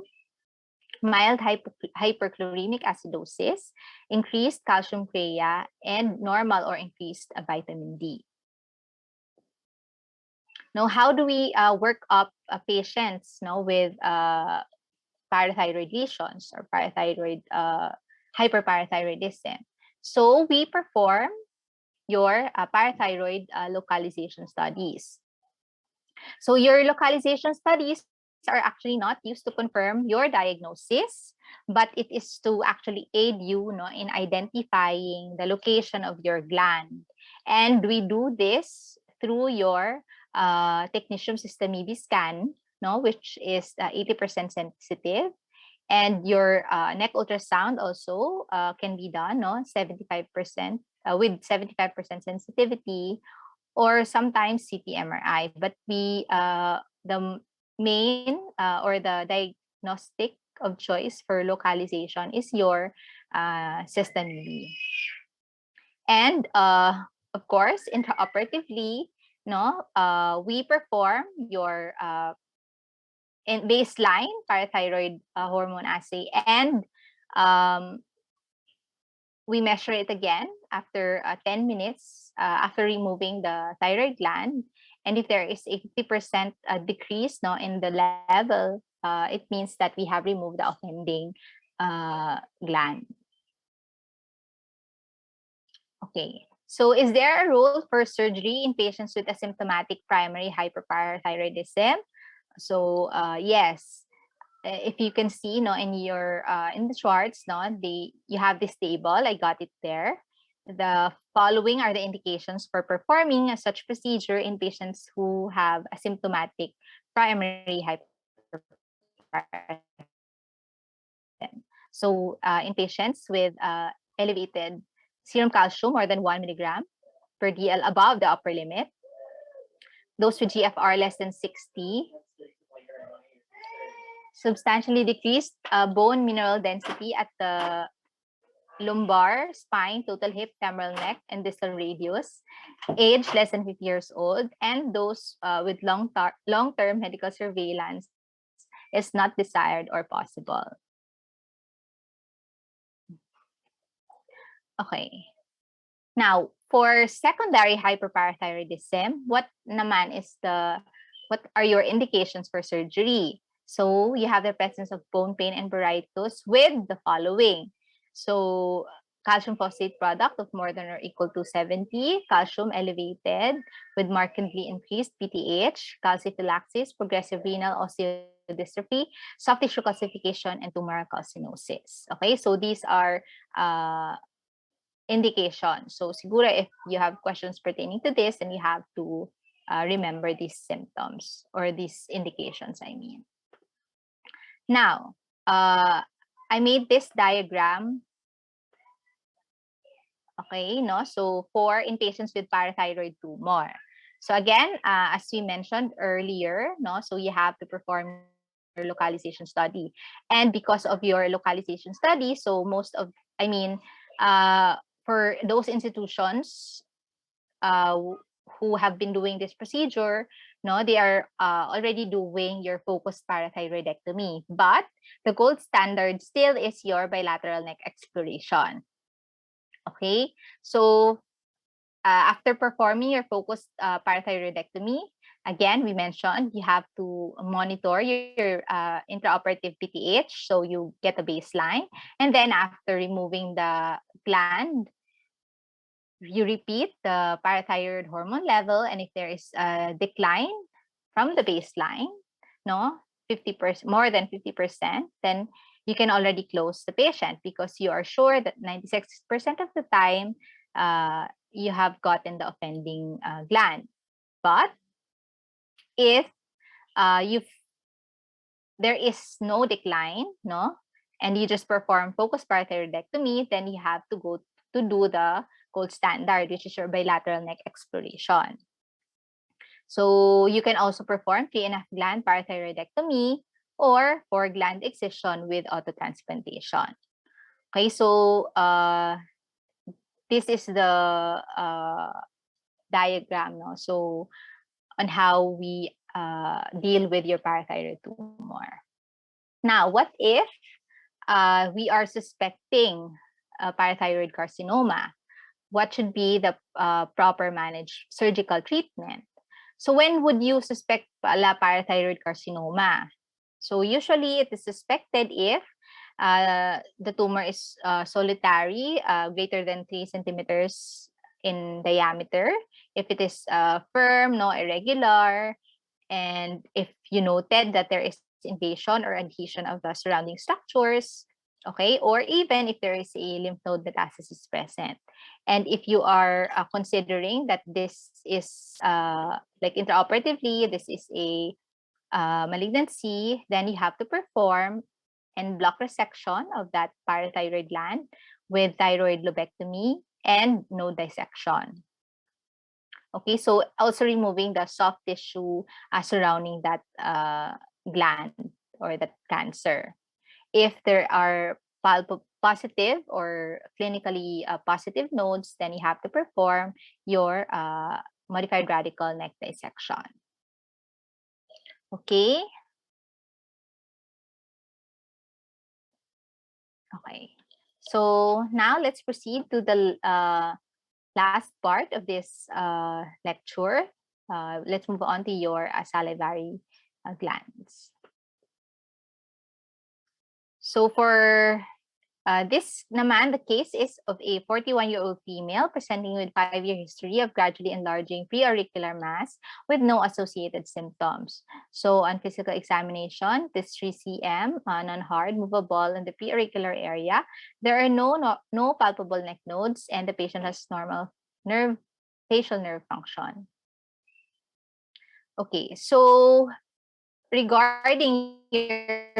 mild hyperchloremic acidosis, increased calcium urea, and normal or increased vitamin D. Now, how do we work up patients with parathyroid lesions or parathyroid hyperparathyroidism? So we perform your parathyroid localization studies. So your localization studies are actually not used to confirm your diagnosis, but it is to actually aid you in identifying the location of your gland. And we do this through your technetium system scan, which is 80% sensitive. And your neck ultrasound also can be done 75% with 75% sensitivity, or sometimes CT MRI. But the main or the diagnostic of choice for localization is your system B. And of course, intraoperatively, we perform your in baseline parathyroid hormone assay, and we measure it again after 10 minutes after removing the thyroid gland. And if there is a 50% decrease in the level, it means that we have removed the offending gland. Okay, so is there a role for surgery in patients with asymptomatic primary hyperparathyroidism? So yes, if you can see in your in the charts, you have this table. I got it there. The following are the indications for performing such procedure in patients who have asymptomatic primary hyperparathyroidism. So in patients with elevated serum calcium more than 1 milligram per DL above the upper limit, those with GFR less than 60, substantially decreased bone mineral density at the lumbar, spine, total hip, femoral neck, and distal radius, age less than 50 years old, and those with long-term medical surveillance is not desired or possible. Okay. Now, for secondary hyperparathyroidism, what are your indications for surgery? So you have the presence of bone pain and pruritus with the following. So calcium phosphate product of more than or equal to 70, calcium elevated with markedly increased PTH, calciphylaxis, progressive renal osteodystrophy, soft tissue calcification, and tumoral calcinosis. Okay, so these are indication. So siguro if you have questions pertaining to this, then you have to remember these symptoms or these indications, I mean. Now, I made this diagram. Okay, so for in patients with parathyroid tumor. So again, as we mentioned earlier, so you have to perform your localization study. And because of your localization study, so for those institutions who have been doing this procedure, they are already doing your focused parathyroidectomy. But the gold standard still is your bilateral neck exploration. Okay, so after performing your focused parathyroidectomy, again, we mentioned you have to monitor your intraoperative PTH, so you get a baseline. And then after removing the gland, you repeat the parathyroid hormone level, and if there is a decline from the baseline, 50%, more than 50%, then you can already close the patient because you are sure that 96% of the time you have gotten the offending gland. But if there is no decline, and you just perform focused parathyroidectomy, then you have to go to do the gold standard, which is your bilateral neck exploration. So you can also perform 3.5 gland parathyroidectomy or for gland excision with autotransplantation. Okay, so this is the diagram, no? So on how we deal with your parathyroid tumor. Now, what if we are suspecting parathyroid carcinoma? What should be the proper managed surgical treatment? So when would you suspect parathyroid carcinoma? So usually it is suspected if the tumor is solitary, greater than 3 centimeters in diameter, if it is firm, no irregular, and if you noted that there is invasion or adhesion of the surrounding structures, okay, or even if there is a lymph node metastasis present. And if you are considering that this is like intraoperatively, this is a malignancy, then you have to perform and block resection of that parathyroid gland with thyroid lobectomy and node dissection. Okay, so also removing the soft tissue surrounding that gland or that cancer. If there are positive or clinically positive nodes, then you have to perform your modified radical neck dissection. Okay. Okay. So now let's proceed to the last part of this lecture. Let's move on to your salivary glands. So for this naman, the case is of a 41-year-old female presenting with 5-year history of gradually enlarging preauricular mass with no associated symptoms. So on physical examination, this 3 cm, non-hard, movable in the preauricular area. There are no palpable neck nodes, and the patient has normal facial nerve function. Okay, so regarding your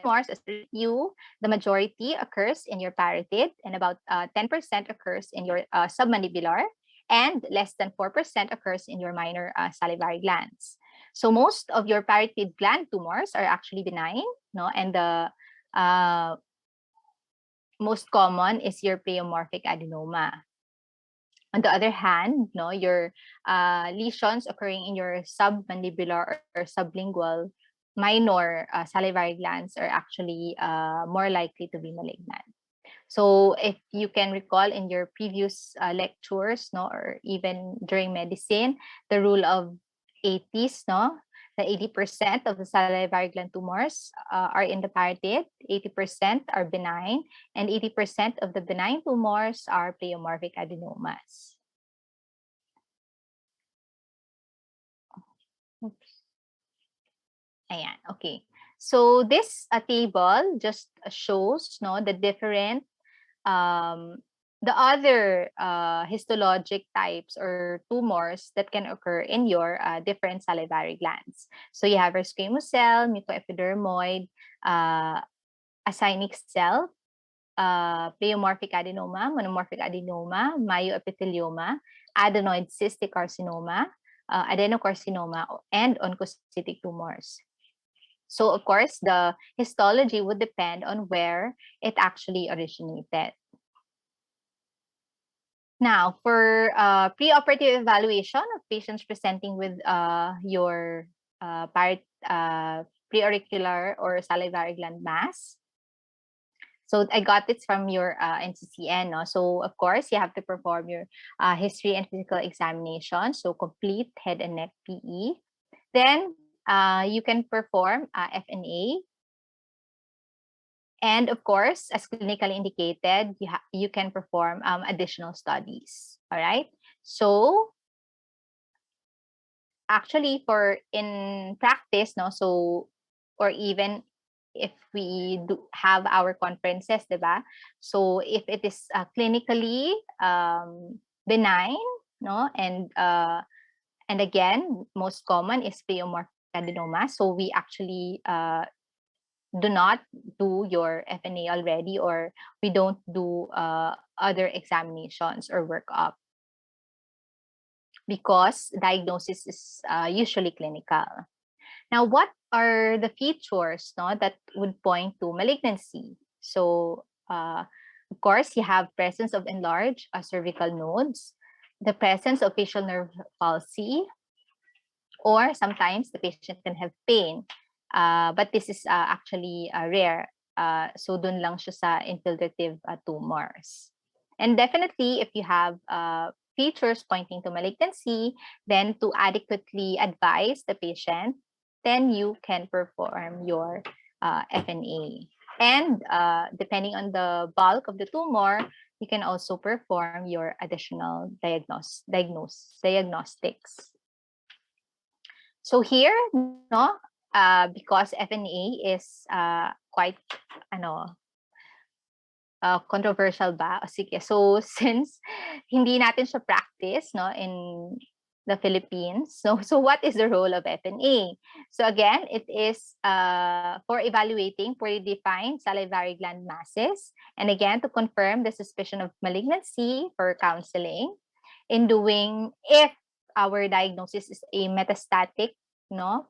tumors, as you, the majority occurs in your parotid, and about 10% occurs in your submandibular, and less than 4% occurs in your minor salivary glands. So most of your parotid gland tumors are actually benign, no, and the most common is your pleomorphic adenoma. On the other hand, no, your lesions occurring in your submandibular or sublingual minor salivary glands are actually more likely to be malignant. So if you can recall in your previous lectures, no, or even during medicine, the rule of 80s, no, the 80% of the salivary gland tumors are in the parotid, 80% are benign, and 80% of the benign tumors are pleomorphic adenomas. Oops. Ayan, okay. So this table just shows, no, the different the other histologic types or tumors that can occur in your different salivary glands. So you have your squamous cell, mucoepidermoid, acynic cell, pleomorphic adenoma, monomorphic adenoma, myoepithelioma, adenoid cystic carcinoma, adenocarcinoma, and oncocytic tumors. So of course, the histology would depend on where it actually originated. Now, for preoperative evaluation of patients presenting with your preauricular or salivary gland mass. So I got this from your NCCN. No? So of course, you have to perform your history and physical examination. So complete head and neck PE. Then you can perform FNA. And of course, as clinically indicated, you can perform additional studies. All right. So actually, for in practice, no, so or even if we do have our conferences, diba? So if it is clinically benign, no, and again, most common is pleomorphic adenoma. So we actually do not do your FNA already, or we don't do other examinations or workup because diagnosis is usually clinical. Now, what are the features, no, that would point to malignancy? So, of course, you have presence of enlarged cervical nodes, the presence of facial nerve palsy, or sometimes the patient can have pain. But this is actually rare. So dun lang siya sa infiltrative tumors. And definitely, if you have features pointing to malignancy, then to adequately advise the patient, then you can perform your FNA. And depending on the bulk of the tumor, you can also perform your additional diagnostics. So here, no, because FNA is quite controversial ba? O sige. So since hindi natin siya practice, no, in the Philippines, so what is the role of FNA? So again, it is for evaluating poorly defined salivary gland masses, and again to confirm the suspicion of malignancy for counseling. In doing, if our diagnosis is a metastatic, no,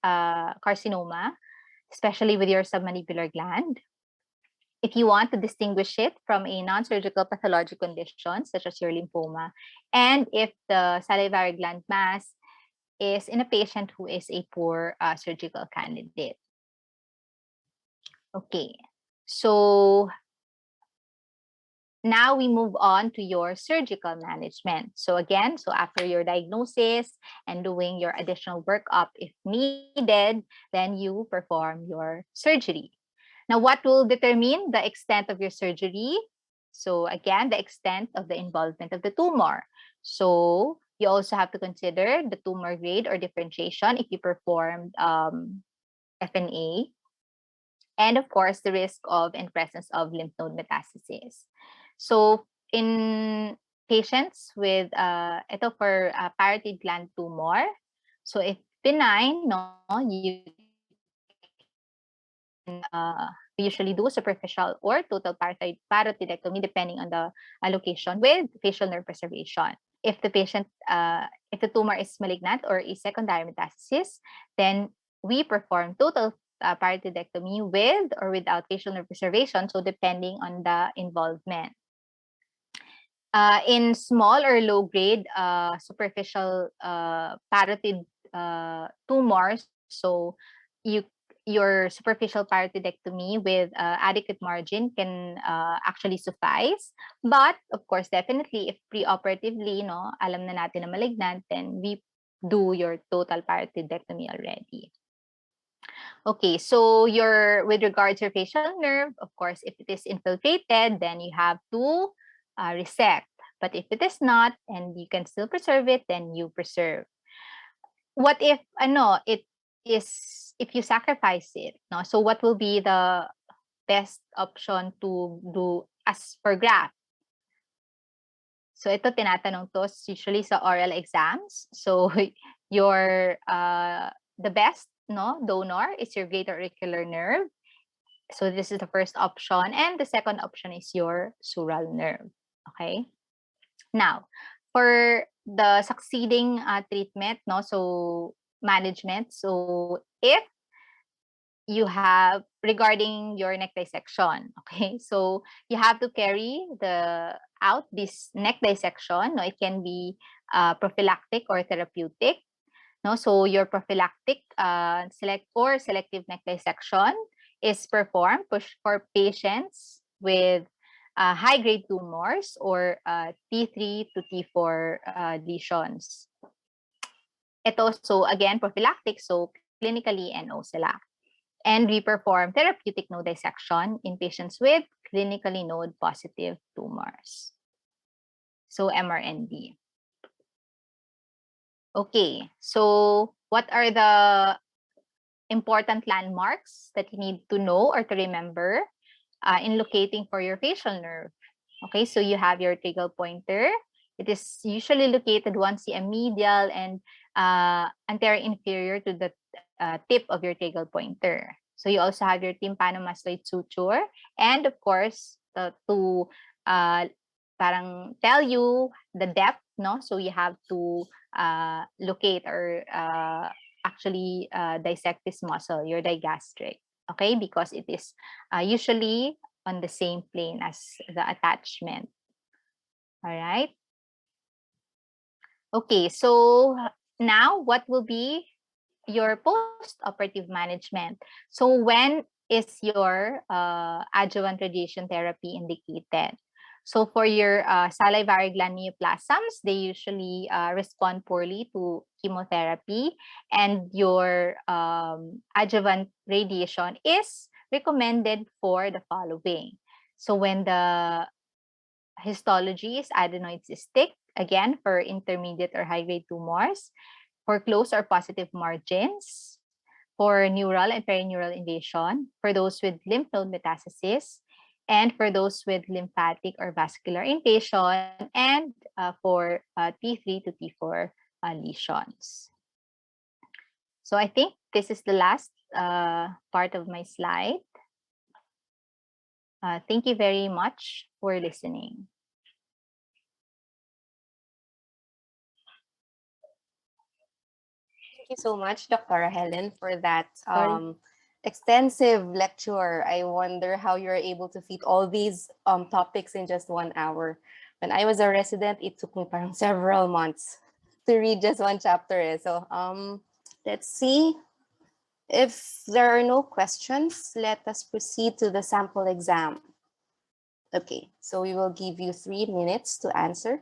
carcinoma, especially with your submandibular gland. If you want to distinguish it from a non-surgical pathologic condition, such as your lymphoma, and if the salivary gland mass is in a patient who is a poor surgical candidate. Okay, so now we move on to your surgical management. So again, so after your diagnosis and doing your additional workup if needed, then you perform your surgery. Now, what will determine the extent of your surgery? So again, the extent of the involvement of the tumor. So you also have to consider the tumor grade or differentiation if you performed FNA. And of course, the risk of and presence of lymph node metastasis. So in patients with ito for parotid gland tumor, so if benign, no, you we usually do superficial or total parotidectomy depending on the location with facial nerve preservation. If the patient, if the tumor is malignant or a secondary metastasis, then we perform total parotidectomy with or without facial nerve preservation, so depending on the involvement. In small or low grade superficial parotid tumors, so your superficial parotidectomy with adequate margin can actually suffice. But of course, definitely if preoperatively, no, alam na natin na malignant, then we do your total parotidectomy already. Okay, so with regards to your facial nerve, of course, if it is infiltrated, then you have to resect. But if it is not, and you can still preserve it, then you preserve. What if it is, if you sacrifice it, no? So what will be the best option to do as per graft? So ito tinatanong to usually sa oral exams. So your the best donor is your greater auricular nerve. So this is the first option, and the second option is your sural nerve. Okay. Now, for the succeeding treatment, so management. So if you have regarding your neck dissection, okay, so you have to carry out this neck dissection. No, it can be prophylactic or therapeutic. No, so your prophylactic selective neck dissection is performed for patients with high-grade tumors or T3 to T4 lesions. Ito, so again, prophylactic, so clinically NO sila. And we perform therapeutic node dissection in patients with clinically node-positive tumors. So MRND. Okay, so what are the important landmarks that you need to know or to remember in locating for your facial nerve? Okay, so you have your tragal pointer. It is usually located 1 cm medial and anterior inferior to the tip of your tragal pointer. So you also have your tympanomastoid suture, and of course, to parang tell you the depth, no? So you have to locate or actually dissect this muscle, your digastric, okay? Because it is usually on the same plane as the attachment. All right. Okay, so now what will be your post-operative management? So when is your adjuvant radiation therapy indicated? So for your salivary gland neoplasms, they usually respond poorly to chemotherapy, and your adjuvant radiation is recommended for the following. So when the histology is adenoid cystic, again, for intermediate or high-grade tumors, for close or positive margins, for neural and perineural invasion, for those with lymph node metastasis, and for those with lymphatic or vascular invasion, and for T3 to T4 lesions. So I think this is the last part of my slide. Thank you very much for listening. Thank you so much, Dr. Helen, for that extensive lecture. I wonder how you're able to fit all these topics in just 1 hour. When I was a resident, it took me parang several months to read just one chapter. So let's see. If there are no questions, let us proceed to the sample exam. Okay, so we will give you 3 minutes to answer.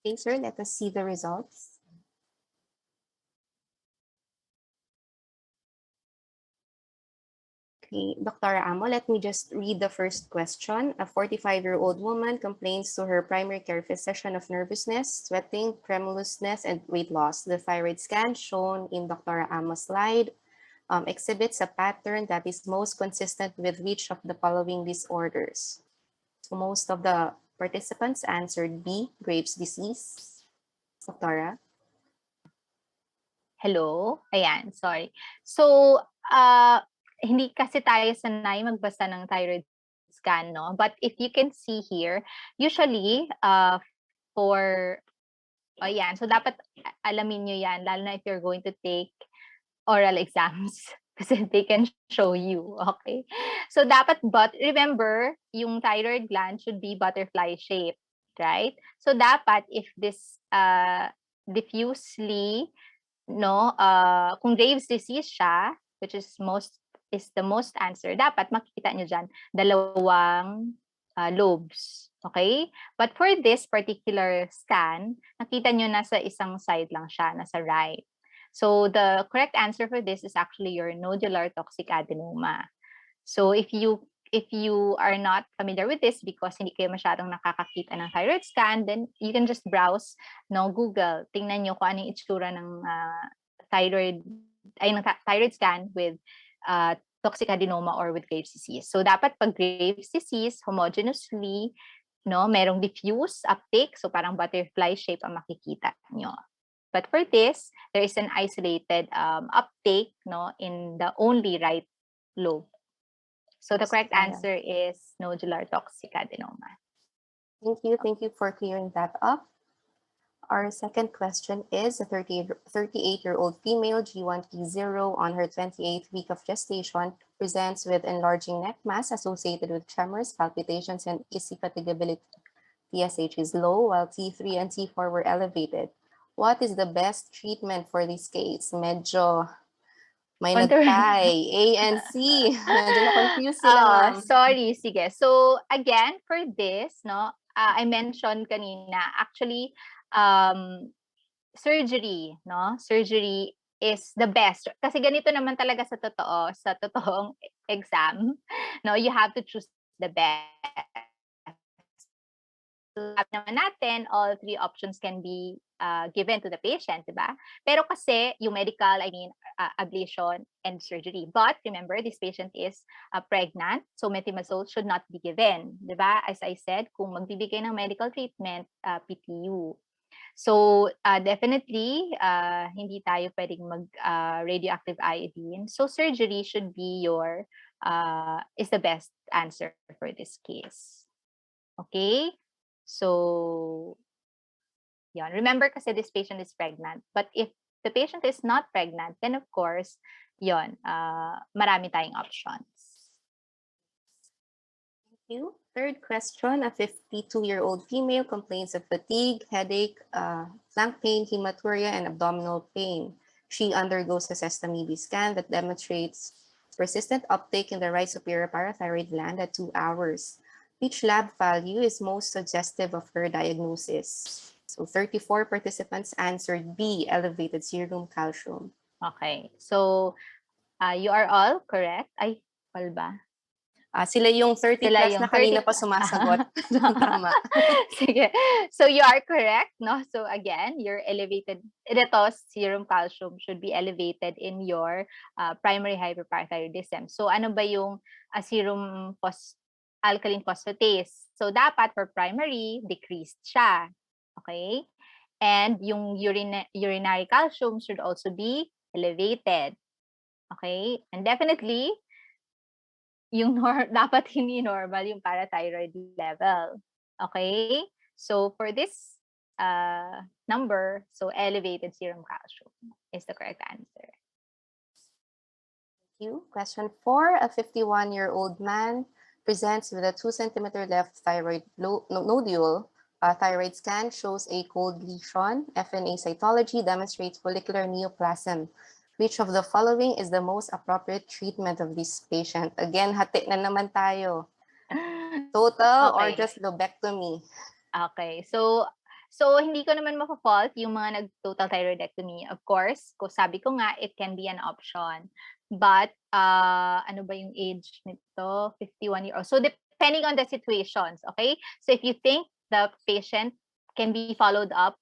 Okay, sir, let us see the results. Okay, Dr. Amo, let me just read the first question. A 45-year-old woman complains to her primary care physician of nervousness, sweating, tremulousness, and weight loss. The thyroid scan shown in Dr. Amo's slide exhibits a pattern that is most consistent with which of the following disorders? So most of the participants answered B, Graves' disease. Doctora? Hello? Ayan, sorry. So, hindi kasi tayo sanay magbasa ng thyroid scan, no? But if you can see here, usually, for, ayan, so dapat alamin nyo yan, lalo na if you're going to take oral exams. Kasi they can show you, okay? So, dapat, but remember, yung thyroid gland should be butterfly shape, right? So, dapat, if this diffusely, no, kung Graves' disease siya, which is the most answer, dapat makikita nyo dyan, dalawang lobes. Okay? But for this particular scan, nakita nyo nasa isang side lang siya, nasa right. So the correct answer for this is actually your nodular toxic adenoma. So if you are not familiar with this because hindi kayo masyadong nakakakita ng thyroid scan, then you can just browse, no, Google. Tingnan nyo kung ano yung itsura ng thyroid scan with toxic adenoma or with Graves' disease. So dapat pag Graves' disease, homogeneously, no, merong diffuse uptake, so parang butterfly shape ang makikita nyo. But for this, there is an isolated uptake, no, in the only right lobe. So the correct answer is nodular toxic adenoma. Thank you for clearing that up. Our second question is a 38-year-old female G1P0 on her 28th week of gestation presents with enlarging neck mass associated with tremors, palpitations, and easy fatigability. TSH is low, while T3 and T4 were elevated. What is the best treatment for this case? Medyo may nagtay. A and C. Medyo na-confuse sila, ma'am. Sorry, sige. So again, for this, no, I mentioned kanina, actually, surgery, no? Surgery is the best. Kasi ganito naman talaga sa totoong exam, no? You have to choose the best. Sabi naman natin, all three options can be given to the patient, di ba? Pero kasi yung medical, ablation and surgery. But remember, this patient is pregnant, so methimazole should not be given, di ba? As I said, kung magbibigay ng medical treatment, PTU. So definitely, hindi tayo pwedeng radioactive iodine. So surgery should be is the best answer for this case. Okay? So, yun. Remember kasi this patient is pregnant. But if the patient is not pregnant, then of course, yun, marami tayong options. Thank you. Third question, a 52-year-old female complains of fatigue, headache, flank pain, hematuria, and abdominal pain. She undergoes a sestamibi scan that demonstrates persistent uptake in the right superior parathyroid gland at 2 hours. Which lab value is most suggestive of her diagnosis? So 34 participants answered B, elevated serum calcium. Okay. So, you are all correct. Ay, all ba? Sila yung 30 Sila plus yung na kanina 30 pa sumasagot. Tama. Sige. So you are correct, no? So again, your elevated serum calcium should be elevated in your primary hyperparathyroidism. So ano ba yung serum alkaline phosphatase? So dapat for primary, decreased siya. Okay? And yung urinary calcium should also be elevated. Okay? And definitely, yung dapat hindi normal yung parathyroid level. Okay? So for this number, so elevated serum calcium is the correct answer. Thank you. Question 4, a 51-year-old man presents with a 2-centimeter left thyroid nodule. Thyroid scan shows a cold lesion. FNA cytology demonstrates follicular neoplasm. Which of the following is the most appropriate treatment of this patient? Again, hati na naman tayo. Total or just lobectomy? Okay. So hindi ko naman mafa-fault yung mga nag-total thyroidectomy. Of course, sabi ko nga, it can be an option. But, ano ba yung age nito? 51 years old. So depending on the situations, okay? So if you think the patient can be followed up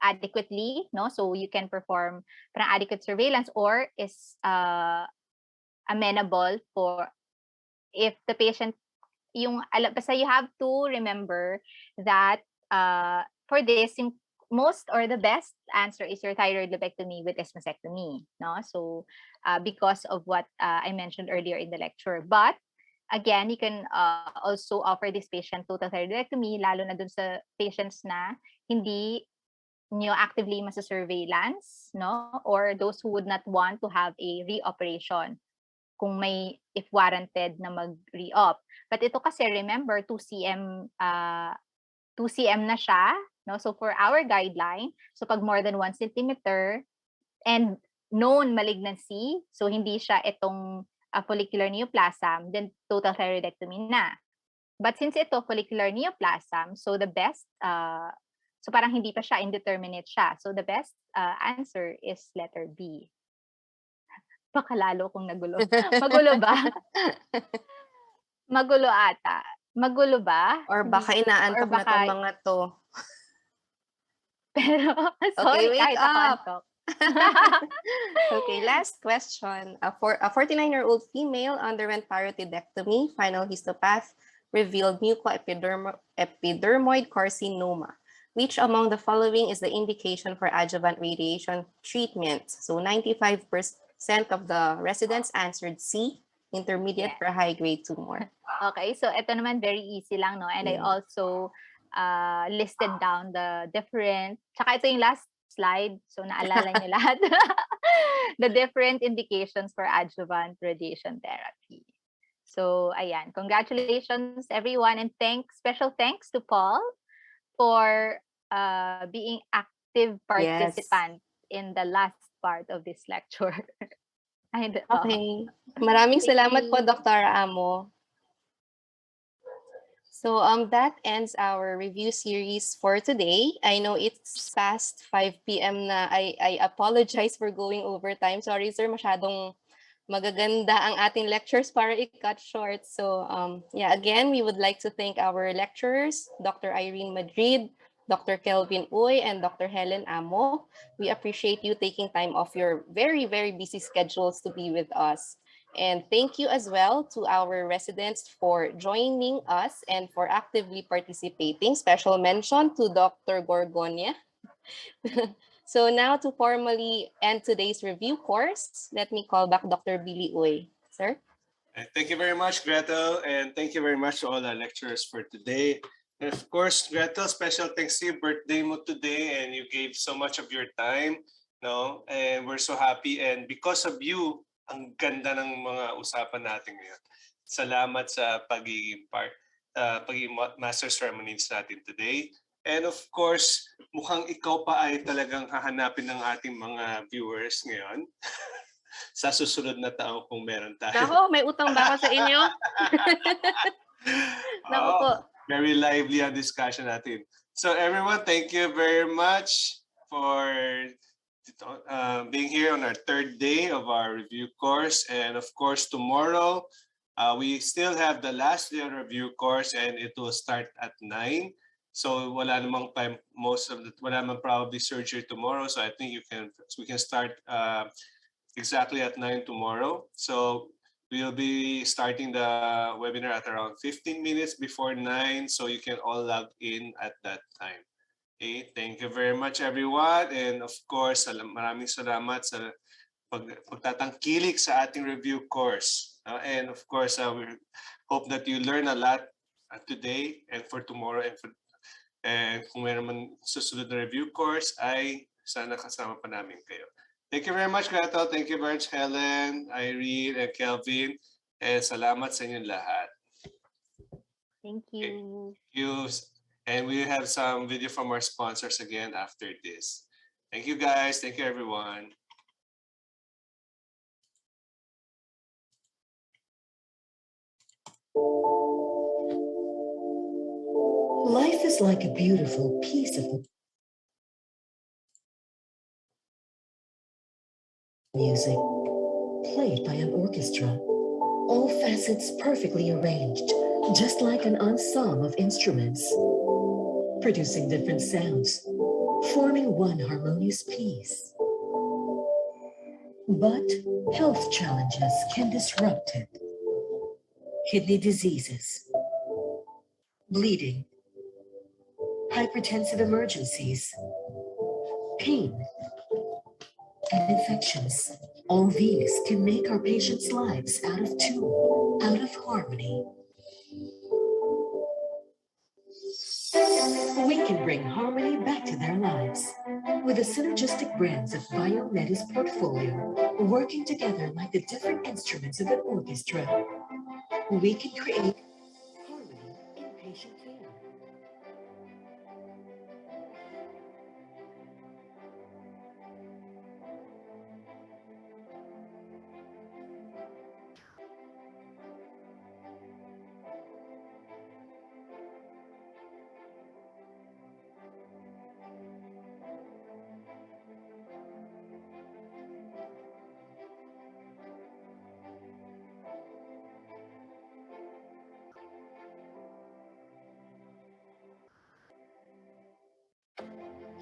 adequately, no? So you can perform parang adequate surveillance, or is amenable for if the patient basta you have to remember that for this, yung most or the best answer is your thyroid lobectomy with esmacectomy, no? So because of what I mentioned earlier in the lecture. But again, you can also offer this patient total thyroidectomy, lalo na dun sa patients na hindi nyo actively masa-surveillance, no? Or those who would not want to have a reoperation kung may, if warranted na mag-re-op. But ito kasi, remember, 2 cm na siya, no? So for our guideline, so pag more than 1 centimeter and known malignancy, so hindi siya itong follicular neoplasm, then total thyroidectomy na. But since ito follicular neoplasm, so the best, so parang hindi pa siya, indeterminate siya. So the best answer is letter B. Baka lalo kong nagulo. Magulo ba? Magulo ata. Magulo ba? Or baka Hindi. inaantok Or na baka, tong mga to. pero, Okay, sorry, wake kahit ako up. antok. Okay, last question. A 49-year-old female underwent thyroidectomy. Final histopath revealed mucoepidermoid carcinoma. Which among the following is the indication for adjuvant radiation treatment? So 95% of the residents answered C, intermediate for high-grade tumor. Okay, so ito naman very easy lang, no? And I also listed down the different, tsaka ito yung last slide, so naalala niyo lahat. The different indications for adjuvant radiation therapy. So, ayan, congratulations everyone, and special thanks to Paul for being active participant in the last part of this lecture. Okay. Maraming Thank salamat po, you. Dr. Amo. So that ends our review series for today. I know it's past 5 p.m. na. I apologize for going over time. Sorry, sir, masyadong magaganda ang ating lectures para i-cut short. So yeah, again, we would like to thank our lecturers, Dr. Irene Madrid, Dr. Kelvin Uy, and Dr. Helen Amo. We appreciate you taking time off your very, very busy schedules to be with us. And thank you as well to our residents for joining us and for actively participating. Special mention to Dr. Gorgonia. So now to formally end today's review course, let me call back Dr. Billy Uy. Sir? Thank you very much, Gretel, and thank you very much to all our lecturers for today. And of course, Gretel, special thanks to you. Birthday mo today, and you gave so much of your time, no? And we're so happy, and because of you, ang ganda ng mga usapan natin ngayon. Salamat sa pagiging master ceremonies natin today. And of course, mukhang ikaw pa ay talagang hahanapin ng ating mga viewers ngayon. Sa susunod na taon kung meron tayo. Nako, may utang ba ako sa inyo? Nako po. Very lively ang discussion natin. So everyone, thank you very much for being here on our third day of our review course. And of course, tomorrow, we still have the last day of review course, and it will start at 9. So wala namang time, wala namang probably surgery tomorrow. So I think we can start exactly at 9 tomorrow. So we'll be starting the webinar at around 15 minutes before 9, so you can all log in at that time. Okay, thank you very much, everyone. And of course, maraming salamat sa pagtatangkilik sa ating review course. And of course, we hope that you learn a lot today and for tomorrow. And kung meron man susunod na review course, ay sana kasama pa namin kayo. Thank you very much, Gretel. Thank you very much, Helen, Irene, and Kelvin. And salamat sa inyong lahat. Thank you. Thank you. And we have some video from our sponsors again after this. Thank you, guys. Thank you, everyone. Life is like a beautiful piece of music played by an orchestra, all facets perfectly arranged, just like an ensemble of instruments, producing different sounds forming one harmonious piece. But health challenges can disrupt it. Kidney diseases, bleeding, hypertensive emergencies, pain, and infections. All these can make our patients' lives out of tune, out of harmony. We can bring harmony back to their lives with the synergistic brands of Biometis portfolio, working together like the different instruments of an orchestra. We can create harmony in patient care.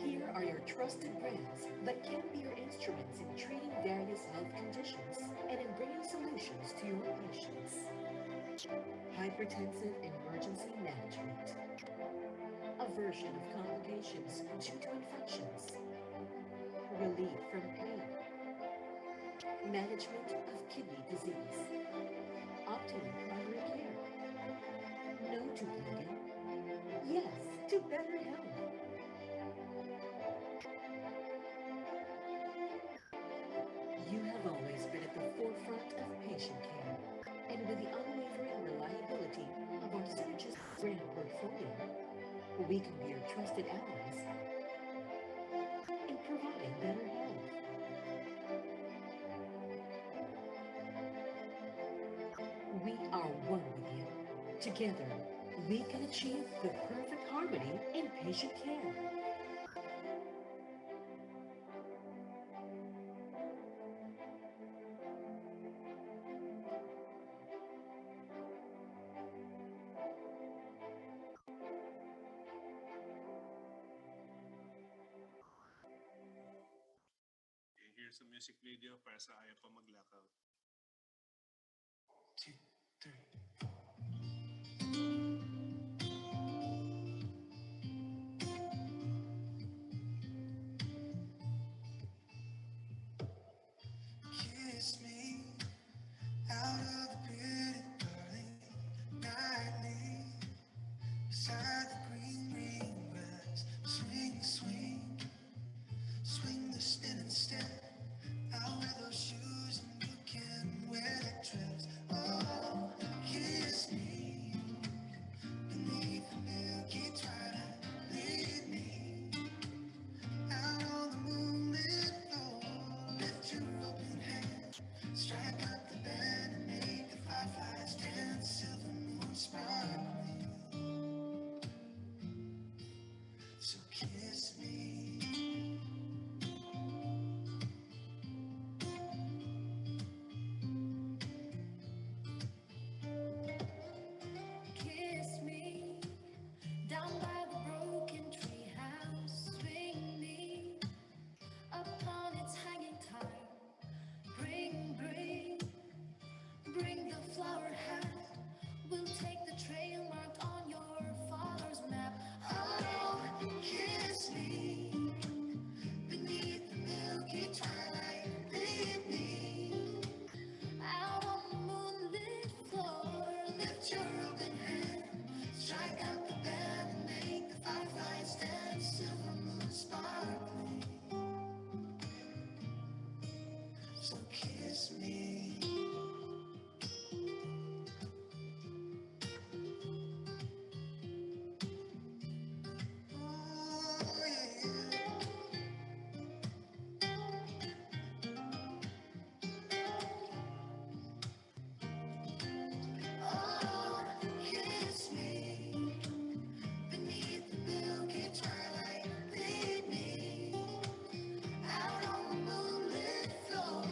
Here are your trusted brands that can be your instruments in treating various health conditions and in bringing solutions to your patients. Hypertensive emergency management. Aversion of complications due to infections. Relief from pain. Management of kidney disease. Optimum primary care. No to bleeding. Yes to better health. You have always been at the forefront of patient care, and with the unwavering reliability of our Synergist brand portfolio, we can be your trusted allies in providing better health. We are one with you. Together, we can achieve the perfect harmony in patient care. Okay, here's a music video para sa ayaw pa mag-lockout. Two, three. Kiss me out of the pit, darling, nightly, beside the green grass. Swing, swing, swing the spinning step. I'll wear those shoes and you can wear that dress. Oh, kiss me beneath the milky twilight. Lead me out on the moonlit floor. Lift your open hand, strike up the band and make the fireflies dance. Silver moon sparkling. So kiss me. Kiss me down by the broken treehouse. Swing me upon its hanging tile. Bring the flower hat. We'll take the trail marked on your father's map. Oh, kiss me beneath the milky twilight. Lead me out on the moonlit floor. Lift your open hand, strike out the band and make the fireflies dance. Silver moon sparkling. So kiss me. Oh, yeah. Oh, kiss me beneath the milky twilight. Lead me out on the moonlit floor.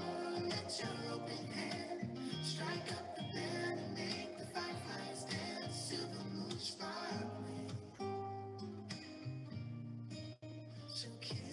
Let your open hand strike up the band and make the fireflies dance. Silver moon sparkling. So kiss